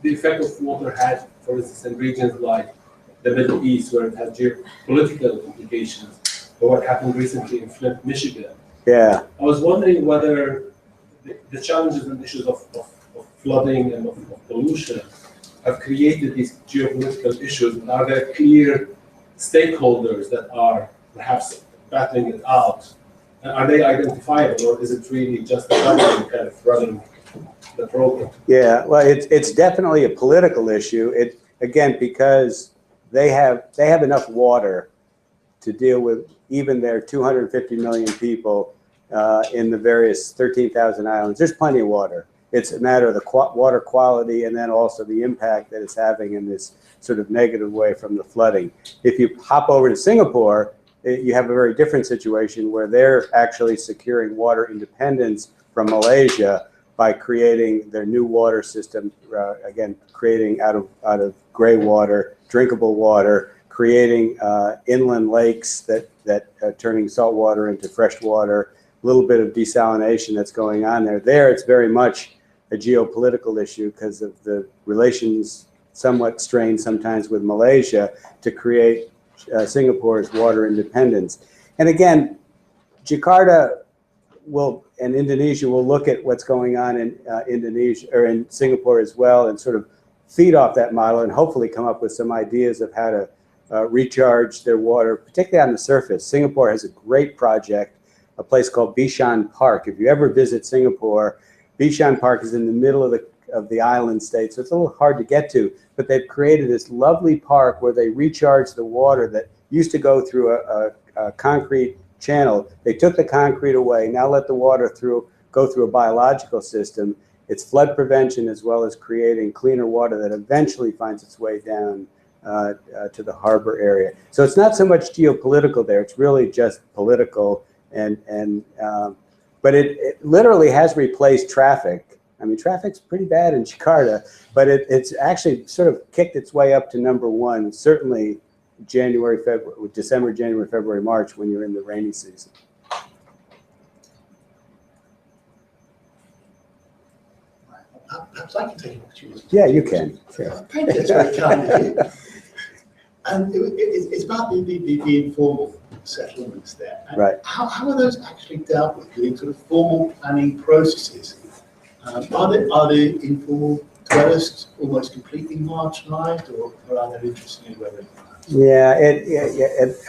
the effect of water had, for instance, in regions like the Middle East, where it has geopolitical implications, or what happened recently in Flint, Michigan. yeah. I was wondering whether the challenges and issues of flooding and of pollution have created these geopolitical issues. Are there clear stakeholders that are perhaps battling it out? Are they identifiable, or is it really just the government kind of running the program? Yeah, well, it's definitely a political issue. It, again, because they have enough water to deal with even their 250 million people in the various 13,000 islands. There's plenty of water. It's a matter of the water quality and then also the impact that it's having in this sort of negative way from the flooding. If you hop over to Singapore, you have a very different situation where they're actually securing water independence from Malaysia by creating their new water system, again, creating out of gray water, drinkable water, creating inland lakes that are turning salt water into fresh water, a little bit of desalination that's going on there. There, it's very much a geopolitical issue because of the relations somewhat strained sometimes with Malaysia to create Singapore's water independence. And again, Jakarta and Indonesia will look at what's going on in Indonesia or in Singapore as well and sort of feed off that model and hopefully come up with some ideas of how to recharge their water, particularly on the surface. Singapore has a great project, a place called Bishan Park. If you ever visit Singapore, Bishan Park is in the middle of the island state, so it's a little hard to get to, but they've created this lovely park where they recharge the water that used to go through a concrete channel. They took the concrete away, now let the water go through a biological system. It's flood prevention as well as creating cleaner water that eventually finds its way down to the harbor area. So it's not so much geopolitical there, it's really just political, but it literally has replaced traffic. I mean, traffic's pretty bad in Jakarta, but it's actually sort of kicked its way up to #1, certainly December, January, February, March, when you're in the rainy season. Perhaps I can take an opportunity. Yeah, you can. Sure. Thank you, that's very kind of you. And it's about the informal settlements there. And Right. How are those actually dealt with in sort of formal planning processes? Are the informal dwellers almost completely marginalized, or are there interesting and relevant? Yeah,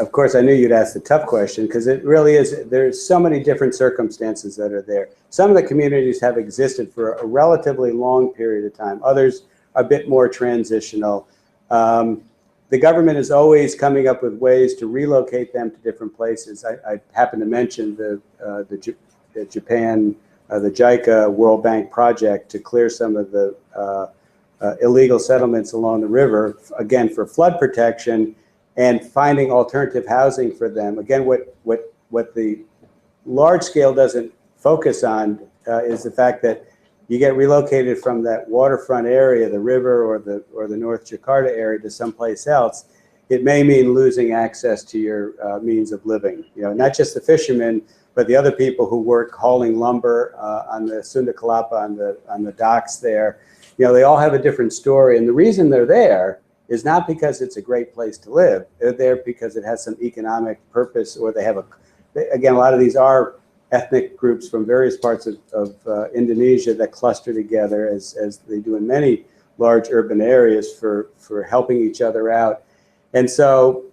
of course, I knew you'd ask the tough question because it really is. There's so many different circumstances that are there. Some of the communities have existed for a relatively long period of time. Others are a bit more transitional. The government is always coming up with ways to relocate them to different places. I happen to mention the Japan, the JICA World Bank project to clear some of the illegal settlements along the river, again, for flood protection and finding alternative housing for them. Again, what the large scale doesn't focus on is the fact that you get relocated from that waterfront area, the river or the North Jakarta area, to someplace else. It may mean losing access to your means of living. You know, not just the fishermen, but the other people who work hauling lumber on the Sunda Kelapa on the docks there. You know, they all have a different story, and the reason they're there is not because it's a great place to live. They're there because it has some economic purpose, or they have again, a lot of these are ethnic groups from various parts of Indonesia that cluster together, as they do in many large urban areas, for helping each other out. And so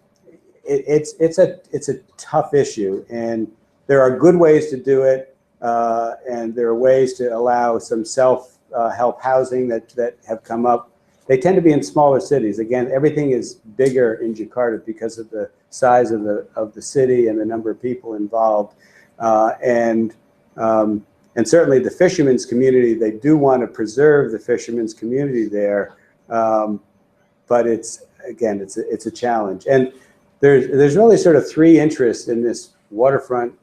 it's a tough issue, and there are good ways to do it, and there are ways to allow some self-help housing that have come up. They tend to be in smaller cities. Again, everything is bigger in Jakarta because of the size of the city and the number of people involved. And certainly the fishermen's community, they do want to preserve the fishermen's community there, but it's a challenge. And there's really sort of three interests in this waterfront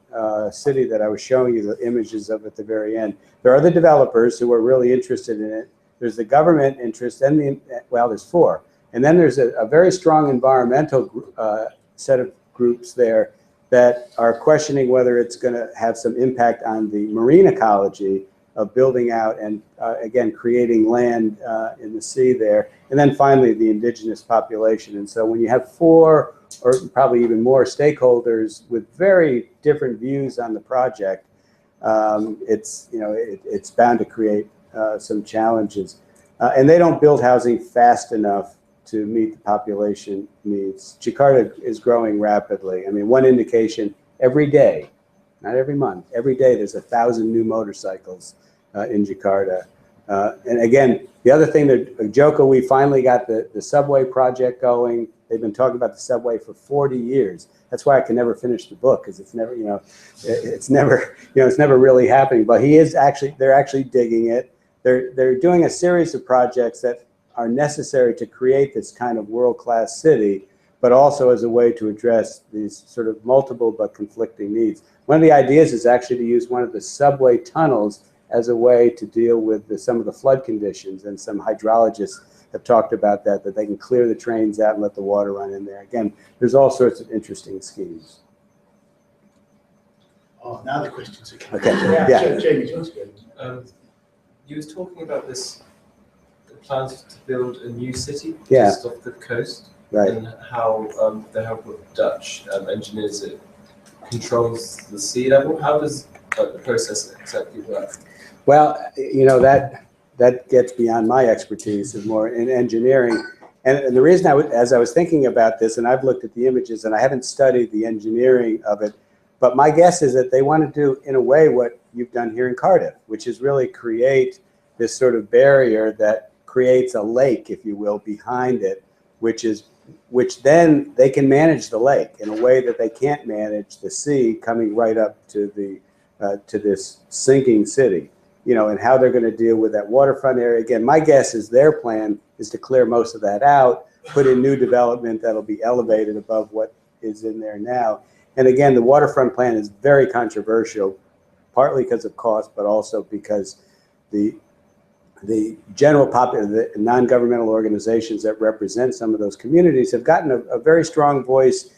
city that I was showing you the images of at the very end. There are the developers who are really interested in it. There's the government interest, and there's four. And then there's a very strong environmental set of groups there that are questioning whether it's going to have some impact on the marine ecology of building out and, again, creating land in the sea there. And then finally, the indigenous population. And so when you have 4 or probably even more stakeholders with very different views on the project, it's bound to create some challenges. And they don't build housing fast enough to meet the population needs. Jakarta is growing rapidly. I mean, one indication, every day, not every month, every day there's 1,000 new motorcycles in Jakarta. And again, the other thing that Jokowi finally got the subway project going. They've been talking about the subway for 40 years. That's why I can never finish the book, because it's never, it's never really happening. But they're actually digging it. They're doing a series of projects that are necessary to create this kind of world-class city, but also as a way to address these sort of multiple but conflicting needs. One of the ideas is actually to use one of the subway tunnels as a way to deal with some of the flood conditions, and some hydrologists have talked about that they can clear the trains out and let the water run in there. Again, there's all sorts of interesting schemes. Oh, now the questions are coming. Okay, yeah. Jamie, do you want to go? You was talking about the plans to build a new city Yeah. just off the coast, Right. and how the help of Dutch engineers it controls the sea level. How does the process exactly work? Well, that gets beyond my expertise, is more in engineering. And the reason as I was thinking about this, and I've looked at the images and I haven't studied the engineering of it, but my guess is that they want to do, in a way, what you've done here in Cardiff, which is really create this sort of barrier that creates a lake, if you will, behind it, which then they can manage the lake in a way that they can't manage the sea coming right up to this sinking city. And how they're going to deal with that waterfront area. Again, my guess is their plan is to clear most of that out, put in new development that'll be elevated above what is in there now. And again, the waterfront plan is very controversial, partly because of cost, but also because the general the non-governmental organizations that represent some of those communities have gotten a very strong voice.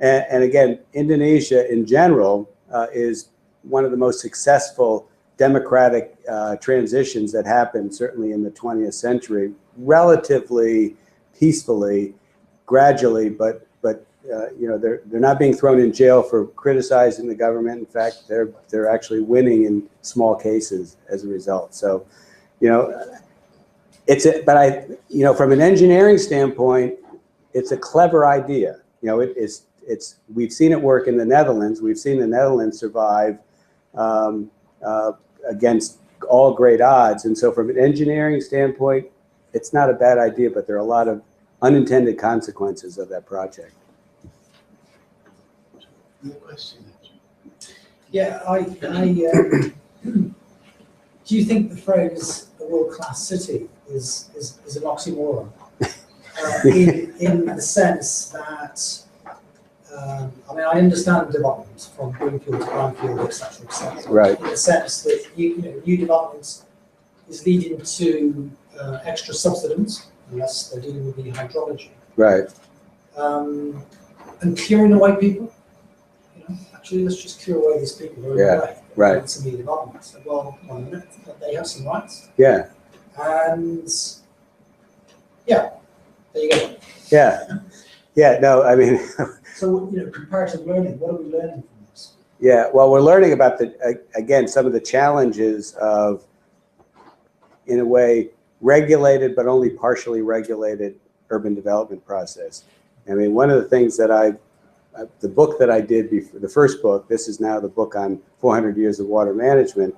And again, Indonesia in general is one of the most successful democratic transitions that happened, certainly in the 20th century, relatively peacefully, gradually, but they're not being thrown in jail for criticizing the government. In fact, they're actually winning in small cases as a result. So, from an engineering standpoint, it's a clever idea. We've seen it work in the Netherlands. We've seen the Netherlands survive against all great odds. And so from an engineering standpoint, it's not a bad idea, but there are a lot of unintended consequences of that project. Another question. Yeah, do you think the phrase "a world-class city" is an oxymoron? In the sense that, I understand development from greenfield to brownfield, etc., Right. in the sense that new development is leading to extra subsidence, unless they're dealing with the hydrology, Right. and clearing away people. Actually, let's just clear away these people who are in the way. Right. It's a new development. So, well, they have some rights, Yeah. and yeah, there you go. Yeah. Yeah. No, I mean. So, comparative learning, what are we learning from this? Yeah, well, we're learning about again, some of the challenges of, in a way, regulated but only partially regulated urban development process. I mean, one of the things that the book that I did before, the first book, this is now the book on 400 years of water management,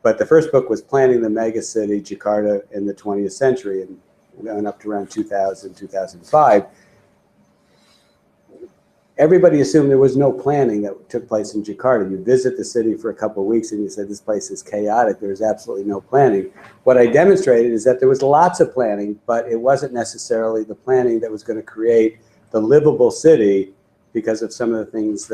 but the first book was Planning the Megacity, Jakarta in the 20th century, and went up to around 2000, 2005. Everybody assumed there was no planning that took place in Jakarta. You visit the city for a couple of weeks and you said, this place is chaotic. There's absolutely no planning. What I demonstrated is that there was lots of planning, but it wasn't necessarily the planning that was going to create the livable city because of some of the things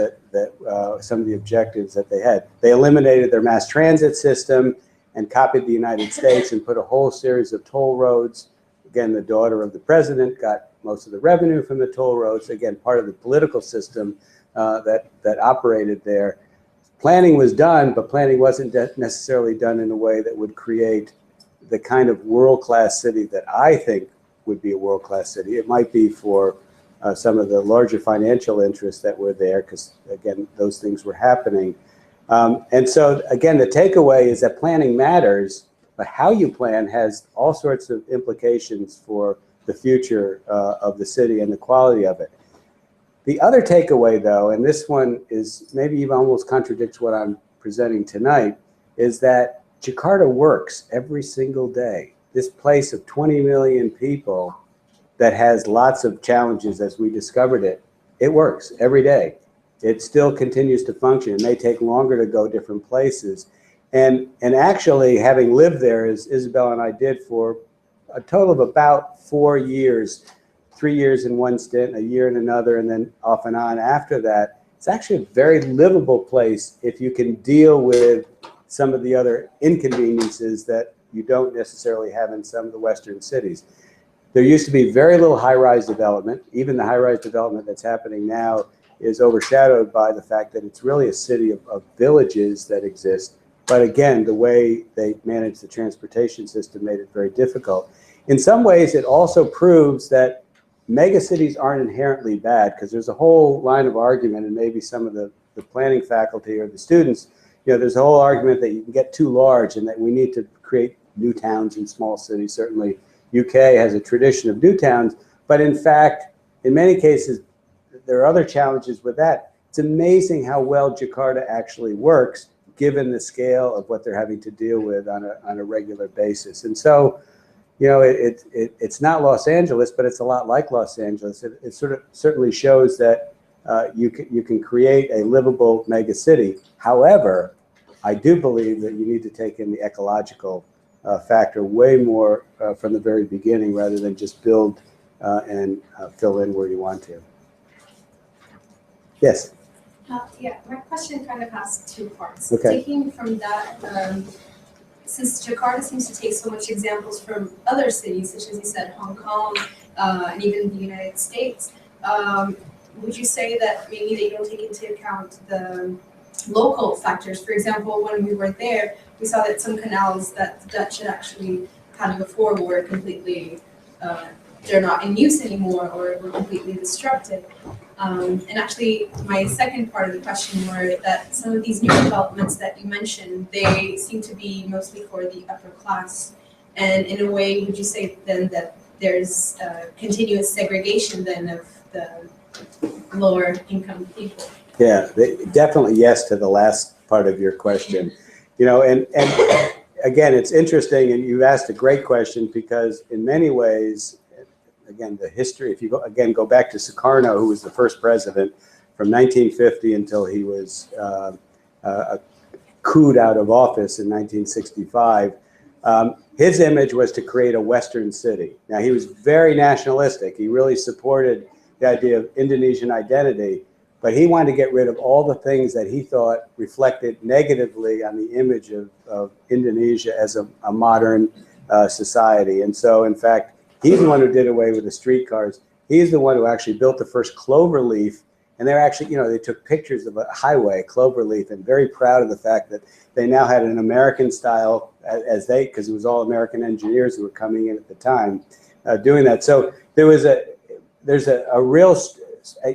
some of the objectives that they had. They eliminated their mass transit system and copied the United States and put a whole series of toll roads. Again, the daughter of the president got most of the revenue from the toll roads, again, part of the political system that operated there. Planning was done, but planning wasn't necessarily done in a way that would create the kind of world-class city that I think would be a world-class city. It might be for some of the larger financial interests that were there, because again, those things were happening. And so again, the takeaway is that planning matters, but how you plan has all sorts of implications for the future of the city and the quality of it. The other takeaway, though, and this one is maybe even almost contradicts what I'm presenting tonight, is that Jakarta works every single day. This place of 20 million people that has lots of challenges as we discovered it, it works every day. It still continues to function. It may take longer to go different places. And actually, having lived there, as Isabel and I did, for a total of about 4 years, 3 years in one stint, a year in another, and then off and on after that, it's actually a very livable place if you can deal with some of the other inconveniences that you don't necessarily have in some of the Western cities. There used to be very little high-rise development. Even the high-rise development that's happening now is overshadowed by the fact that it's really a city of villages that exist. But again, the way they managed the transportation system made it very difficult. In some ways, it also proves that megacities aren't inherently bad, because there's a whole line of argument, and maybe some of the planning faculty or the students, there's a whole argument that you can get too large and that we need to create new towns in small cities. Certainly, UK has a tradition of new towns, but in fact, in many cases, there are other challenges with that. It's amazing how well Jakarta actually works, given the scale of what they're having to deal with on a regular basis. And so, it's not Los Angeles, but it's a lot like Los Angeles. It sort of certainly shows that you can create a livable mega city. However, I do believe that you need to take in the ecological factor way more from the very beginning, rather than just build and fill in where you want to. Yes. Yeah, my question kind of has two parts. Okay. Taking from that, since Jakarta seems to take so much examples from other cities, such as you said, Hong Kong, and even the United States, would you say that maybe they don't take into account the local factors? For example, when we were there, we saw that some canals that the Dutch had actually had before were completely, they're not in use anymore, or were completely disrupted. And actually, my second part of the question were that some of these new developments that you mentioned, they seem to be mostly for the upper class. And in a way, would you say then that there's continuous segregation then of the lower income people? Yeah, definitely yes to the last part of your question. And again, it's interesting, and you asked a great question, because in many ways, again, the history, if you go back to Sukarno, who was the first president from 1950 until he was couped out of office in 1965, his image was to create a Western city. Now, he was very nationalistic. He really supported the idea of Indonesian identity, but he wanted to get rid of all the things that he thought reflected negatively on the image of Indonesia as a modern society. And so, in fact, he's the one who did away with the streetcars. He's the one who actually built the first cloverleaf. And they're actually, they took pictures of a highway, cloverleaf, and very proud of the fact that they now had an American style, because it was all American engineers who were coming in at the time doing that. So there's a real,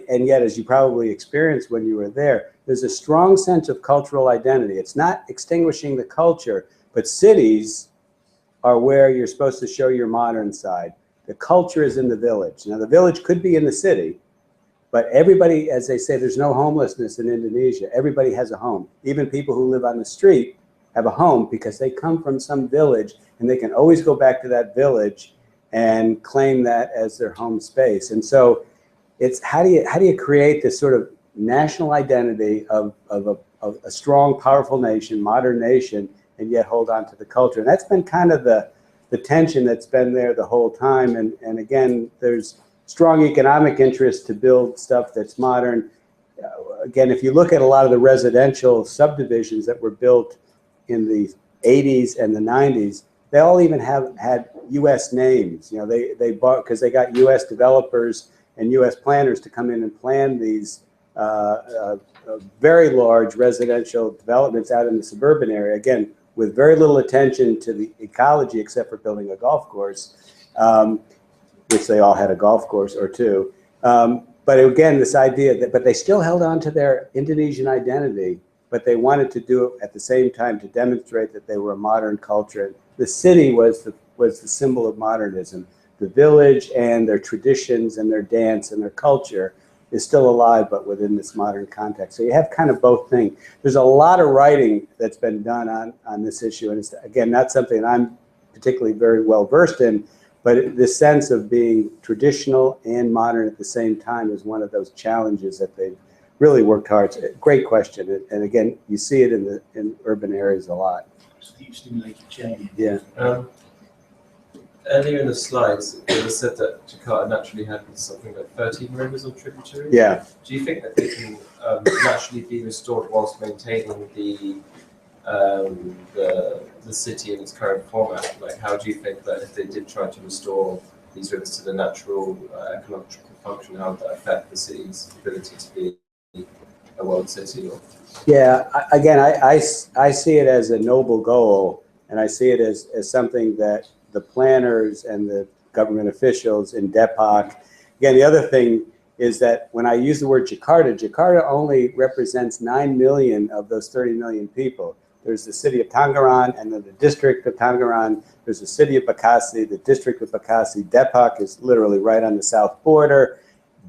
and yet, as you probably experienced when you were there, there's a strong sense of cultural identity. It's not extinguishing the culture, but cities are where you're supposed to show your modern side. The culture is in the village. Now, the village could be in the city, but everybody, as they say, there's no homelessness in Indonesia. Everybody has a home. Even people who live on the street have a home because they come from some village, and they can always go back to that village and claim that as their home space. And so it's how do you create this sort of national identity of a strong, powerful nation, modern nation, and yet hold on to the culture. And that's been kind of the tension that's been there the whole time. And again, there's strong economic interest to build stuff that's modern. Again, if you look at a lot of the residential subdivisions that were built in the 80s and the 90s, They all even had U.S. names. You know, they bought, because they got U.S. developers and U.S. planners to come in and plan these very large residential developments out in the suburban area, again, with very little attention to the ecology except for building a golf course, which they all had a golf course or two. But again, this idea that, but they still held on to their Indonesian identity, but they wanted to do it at the same time to demonstrate that they were a modern culture. The city was the symbol of modernism. The village and their traditions and their dance and their culture is still alive, but within this modern context. So you have kind of both things. There's a lot of writing that's been done on this issue, and it's, again, not something I'm particularly very well versed in, but this sense of being traditional and modern at the same time is one of those challenges that they've really worked hard. It's a great question, and again, you see it in urban areas a lot. Stimulated change. Yeah. Earlier in the slides, it was said that Jakarta naturally had something like 13 rivers or tributaries. Yeah. Do you think that they can naturally be restored whilst maintaining the city in its current format? Like, how do you think that if they did try to restore these rivers to the natural ecological function, how would that affect the city's ability to be a world city? Or? Yeah, again, I see it as a noble goal, and I see it as something that the planners and the government officials in Depok. Again, the other thing is that when I use the word Jakarta, Jakarta only represents 9 million of those 30 million people. There's the city of Tangerang, and then the district of Tangerang. There's the city of Bekasi, the district of Bekasi. Depok is literally right on the south border.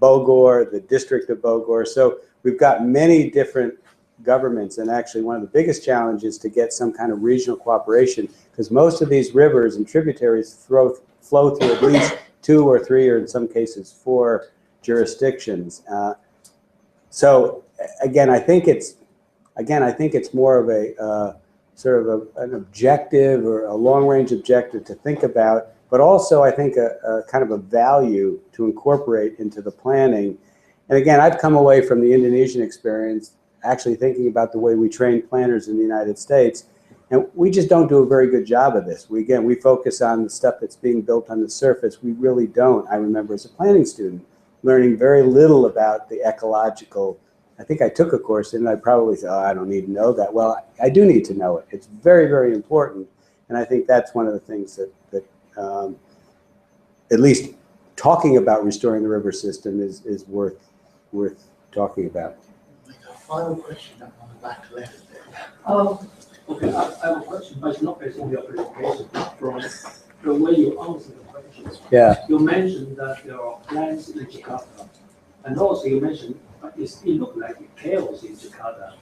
Bogor, the district of Bogor. So we've got many different governments, and actually one of the biggest challenges to get some kind of regional cooperation, because most of these rivers and tributaries flow through at least 2 or 3, or in some cases 4 jurisdictions. So again, I think it's more of a sort of an objective or a long-range objective to think about, but also I think a kind of a value to incorporate into the planning. And again, I've come away from the Indonesian experience actually thinking about the way we train planners in the United States, and we just don't do a very good job of this. We focus on the stuff that's being built on the surface. We really don't. I remember as a planning student learning very little about the ecological. I think I took a course and I probably thought, oh, I don't need to know that. Well, I do need to know it. It's very, very important, and I think that's one of the things that at least talking about restoring the river system is worth talking about. Final question up on the back left there. Okay, I have a question, but it's not based on your presentation. From the way you answer the questions, Yeah. you mentioned that there are plans in Jakarta, and also you mentioned it looked like chaos in Jakarta.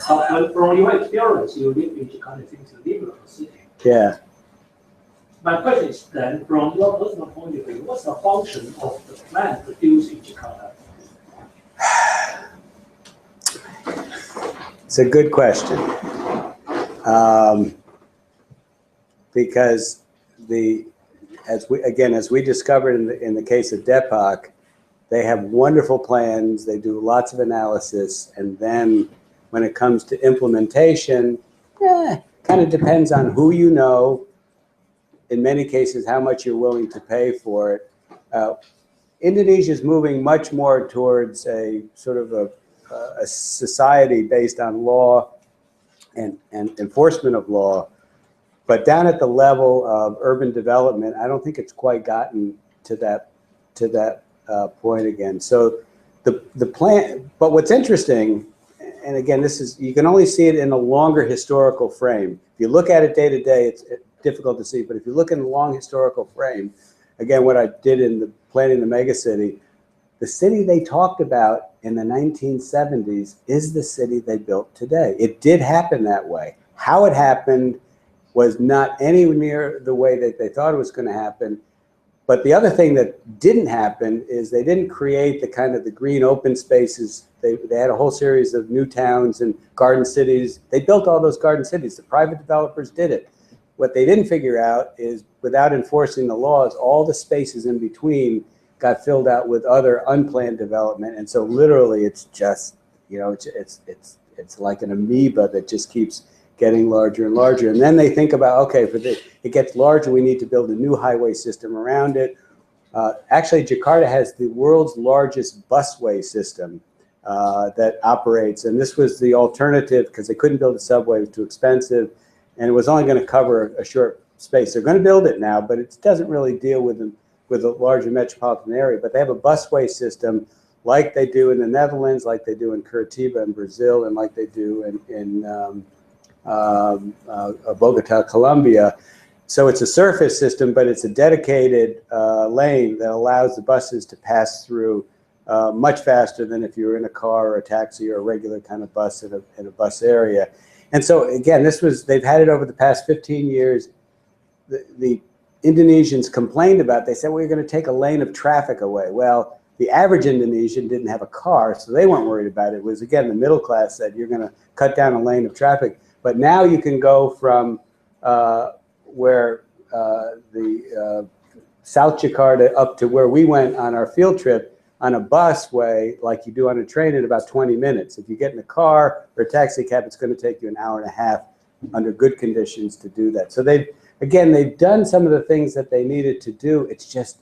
But from your experience, you live in Jakarta, it seems to live like a city. Yeah. My question is then, from your personal point of view, what's the function of the plan produced in Jakarta? It's a good question, because as we discovered in the case of Depok, they have wonderful plans. They do lots of analysis, and then when it comes to implementation, kind of depends on who you know. In many cases, how much you're willing to pay for it. Indonesia is moving much more towards a sort of a society based on law and enforcement of law, but down at the level of urban development, I don't think it's quite gotten to that point again. So the plan, but what's interesting, and again, you can only see it in a longer historical frame. If you look at it day to day, it's difficult to see, but if you look in the long historical frame, again, what I did in the planning the megacity, the city they talked about in the 1970s is the city they built today. It did happen that way. How it happened was not anywhere near the way that they thought it was going to happen. But the other thing that didn't happen is they didn't create the kind of the green open spaces. They had a whole series of new towns and garden cities. They built all those garden cities. The private developers did it. What they didn't figure out is, without enforcing the laws, all the spaces in between got filled out with other unplanned development, and so literally it's just, it's like an amoeba that just keeps getting larger and larger. And then they think about, okay, it gets larger, we need to build a new highway system around it. Actually, Jakarta has the world's largest busway system that operates. And this was the alternative because they couldn't build a subway, it was too expensive. And it was only going to cover a short space. They're going to build it now, but it doesn't really deal with a larger metropolitan area. But they have a busway system like they do in the Netherlands, like they do in Curitiba in Brazil, and like they do in Bogota, Colombia. So it's a surface system, but it's a dedicated lane that allows the buses to pass through much faster than if you were in a car or a taxi or a regular kind of bus in a bus area. And so again, they've had it over the past 15 years. The Indonesians complained about, they said, we're going to take a lane of traffic away. Well, the average Indonesian didn't have a car, so they weren't worried about it. It was, again, the middle class said, you're going to cut down a lane of traffic. But now you can go from where the South Jakarta up to where we went on our field trip on a busway like you do on a train in about 20 minutes. If you get in a car or a taxi cab, it's going to take you an hour and a half under good conditions to do that. So they've done some of the things that they needed to do. It's just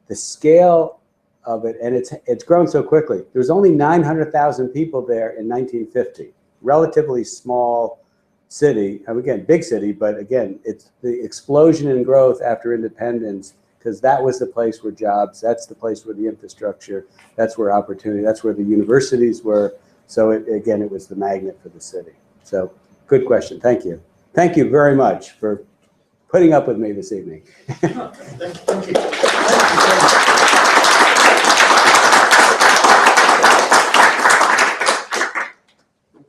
the scale of it, and it's grown so quickly. There was only 900,000 people there in 1950, relatively small city. Again, big city, but again, it's the explosion in growth after independence, because that was the place where jobs, that's the place where the infrastructure, that's where opportunity, that's where the universities were. So again, it was the magnet for the city. So good question, thank you. Thank you very much for putting up with me this evening. Thank you.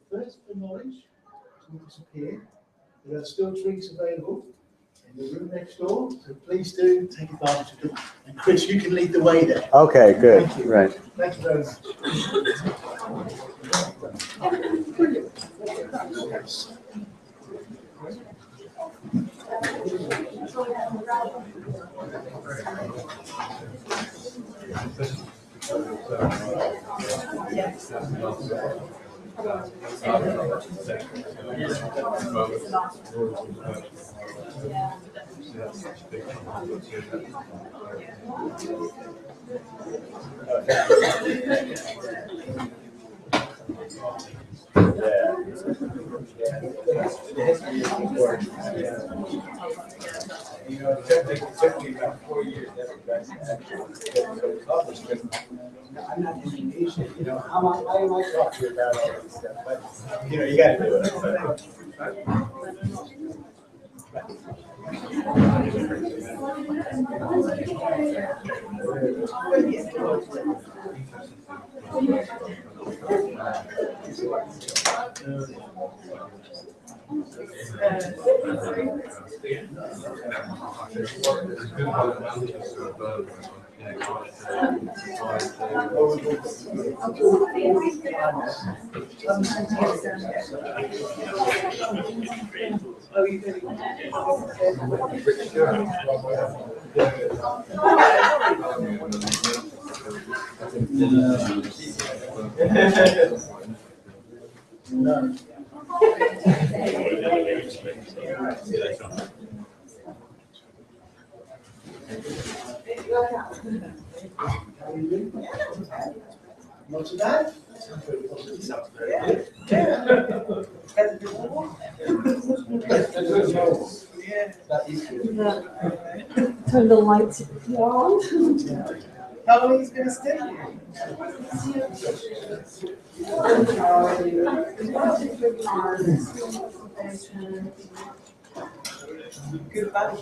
First for knowledge, disappear. There are still drinks available in the room next door, so please do take advantage of them. And Chris, you can lead the way there. Okay, good. Thank you. Right. Thank you very much. You know, it took me about 4 years to actually publish, but I'm not Indonesian, you know, why am I talking about all this stuff? But, you know, you got to do it. Not too bad? Turn the lights on. How long is it going to stay here?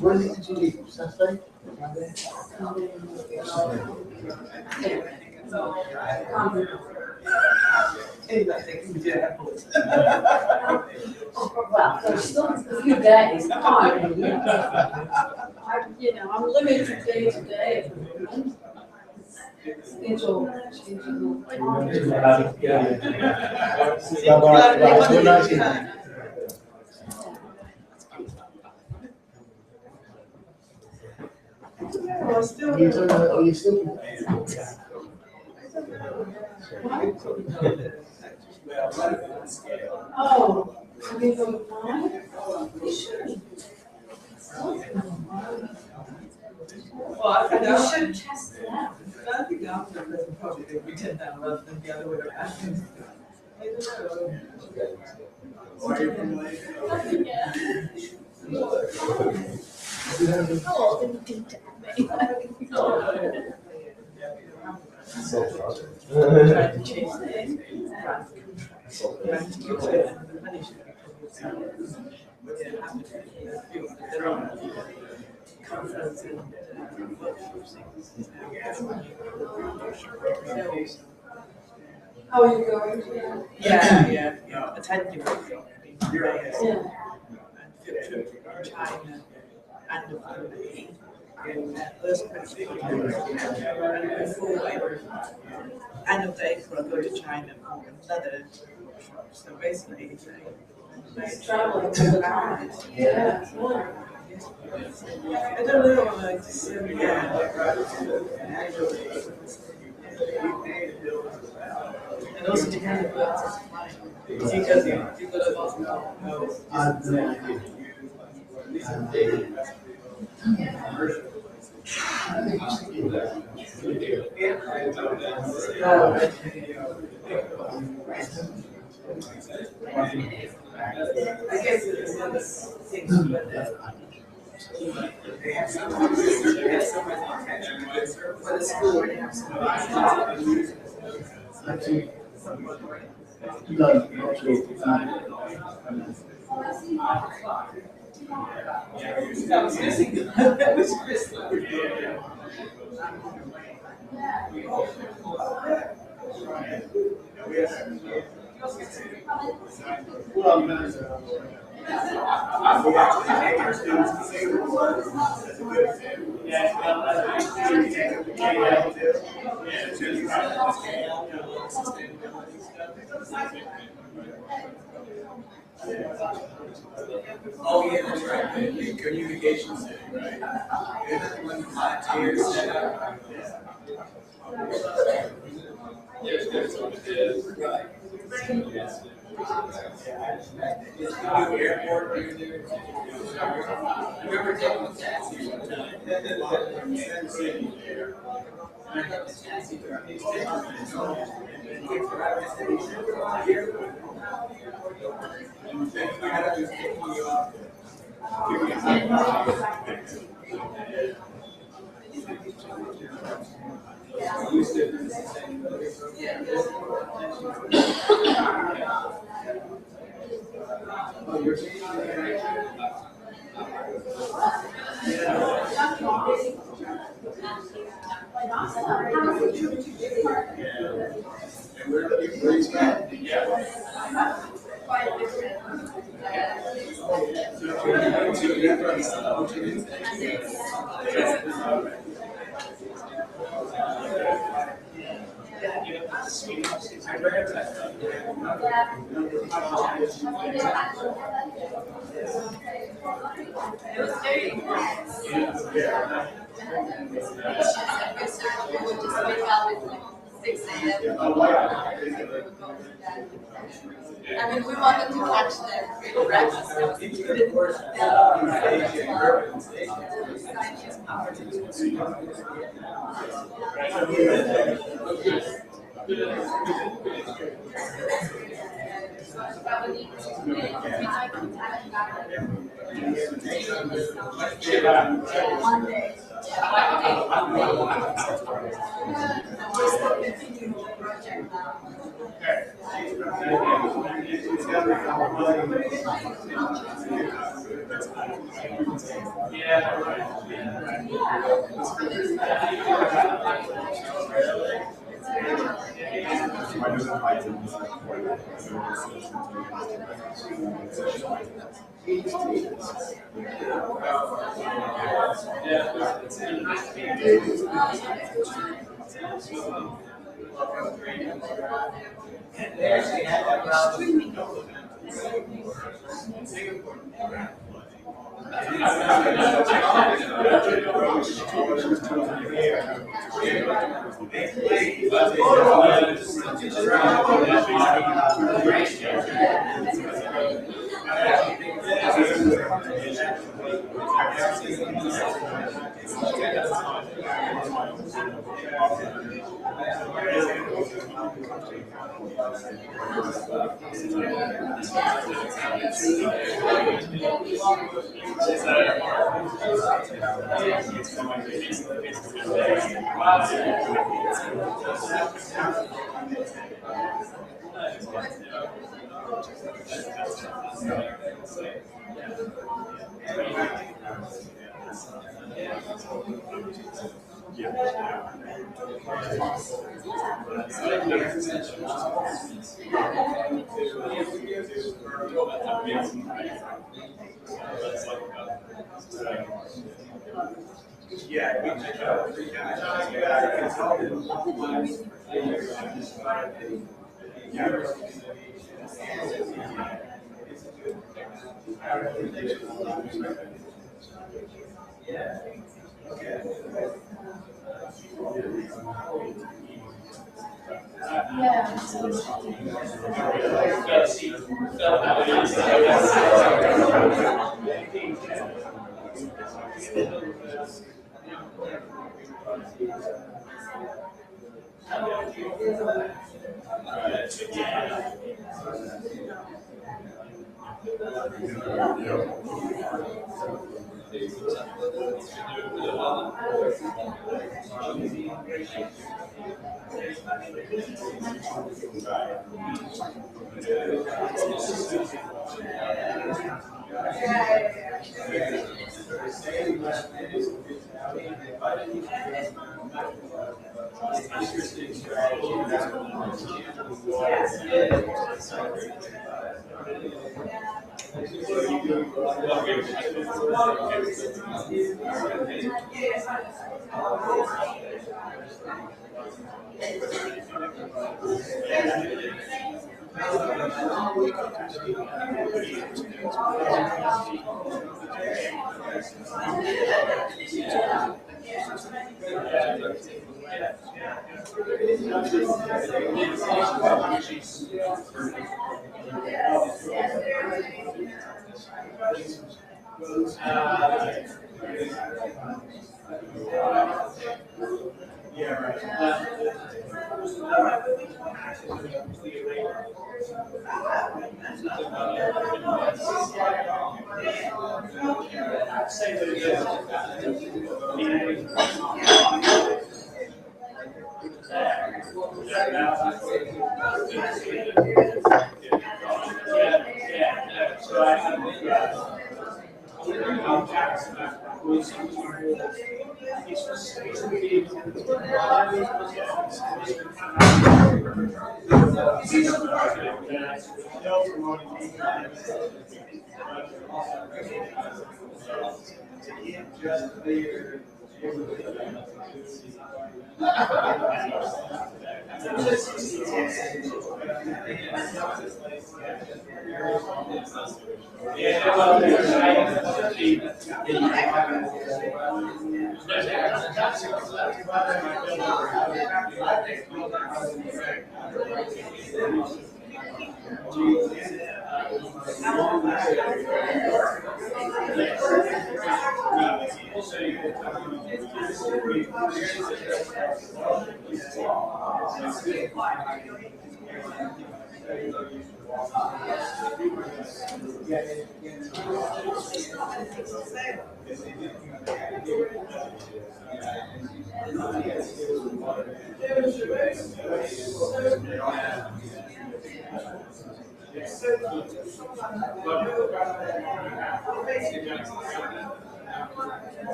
When did you leave? Saturday? Well, there's still a few days. I'm limited day to day. Schedule. Are you still? Oh, We vote now. Well, I think You should test it out. I think the opposite person probably think we did that rather than the other way around. I don't know. Trying to change the name. Trying to keep it, and the money should be coming. Yeah, happen to be their own conference and workshops. How are you going to? Yeah. Attending workshop. Yeah. And field trip in China and the Philippines. Those principles. And before end of April, I go to China for another workshop. So basically, It's traveling to the mountains. Yeah. I don't know, like, and also depends on what it's like. Because you go to I guess it's other things, but they have some for the school, they have That was missing. That was crystal. Oh, yeah, that's right. The communication center, right? When volunteers set up. There's right. New airport, I remember taking a taxi one time. And I got the taxi driver, he's taking I had to just pick me up. Oh, you're changing the direction? And we're looking for these guys. I mean, we wanted to catch the breakfast. They actually had that problem.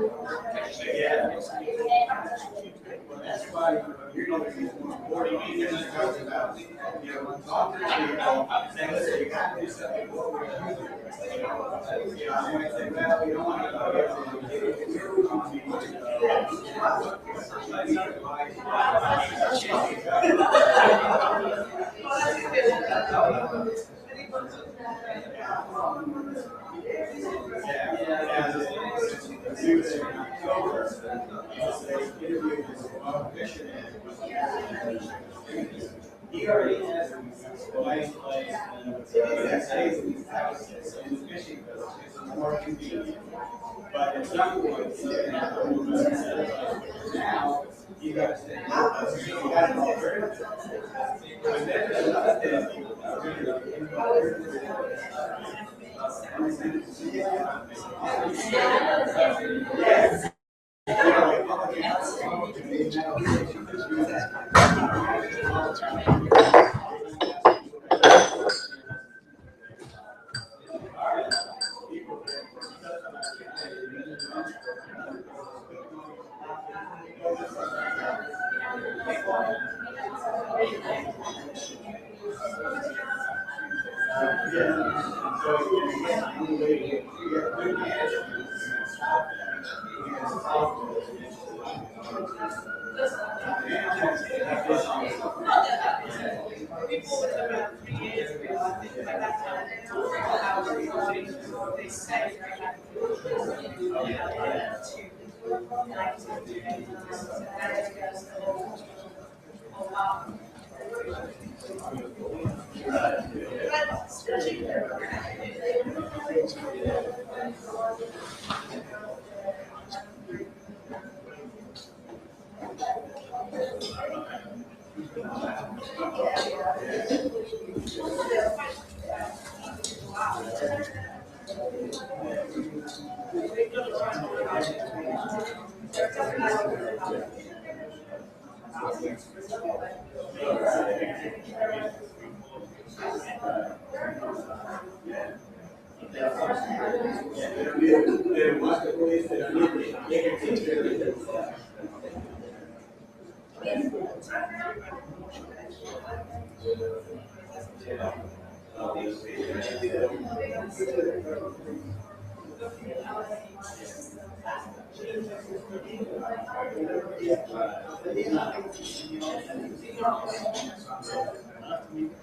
Well, that's why you're going to be 40 meters talking about, talking to people, saying, listen, you got to do something. I'm going to say, well, we don't want to go he already has a nice place, and that's these houses, and the fishing village is more convenient. But at some point, now, you got to say, you got an alternative. But then there's another thing. Yes.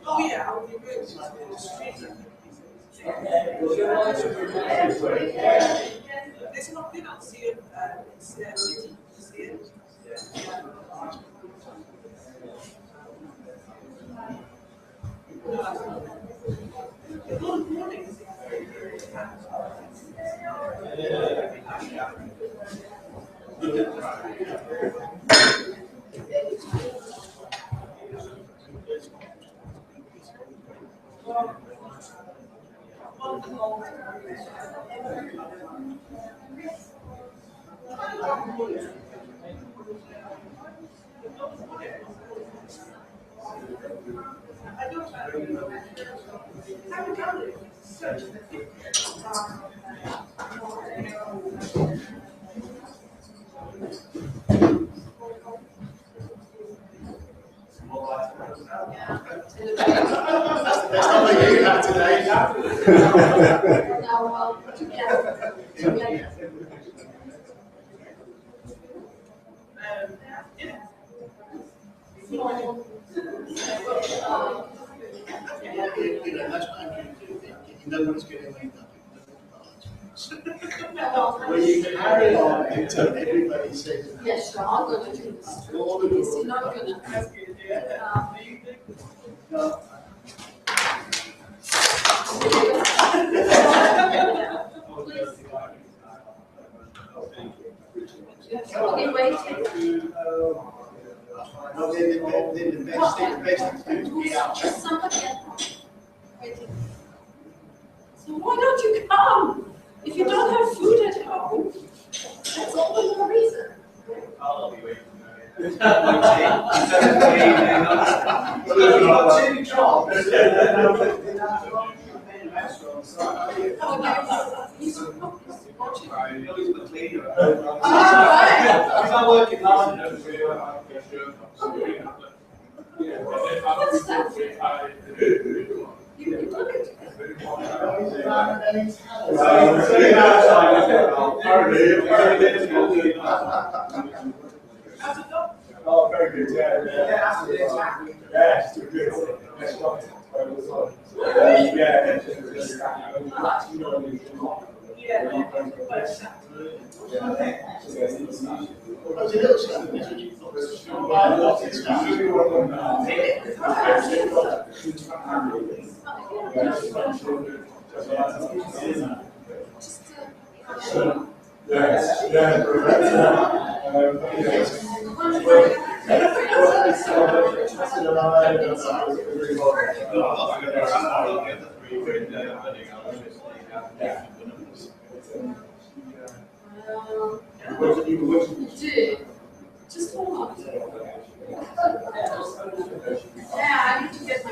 Oh, yeah, I would be good. There's not been on see it, city, see it. Good morning. That's what I'm going to do. No one's going to end up well, you carry on until everybody says. Yes, sure, I'll go to this. All the Is he not gonna? Okay, wait. No, the best thing to do is be out. Somebody else. So why don't you come? If you don't have food at home, that's all the more reason. I'll be waiting. not working hard. Oh, very good, yeah. Yeah, it's too good. Just hold on. Yeah, I need to get my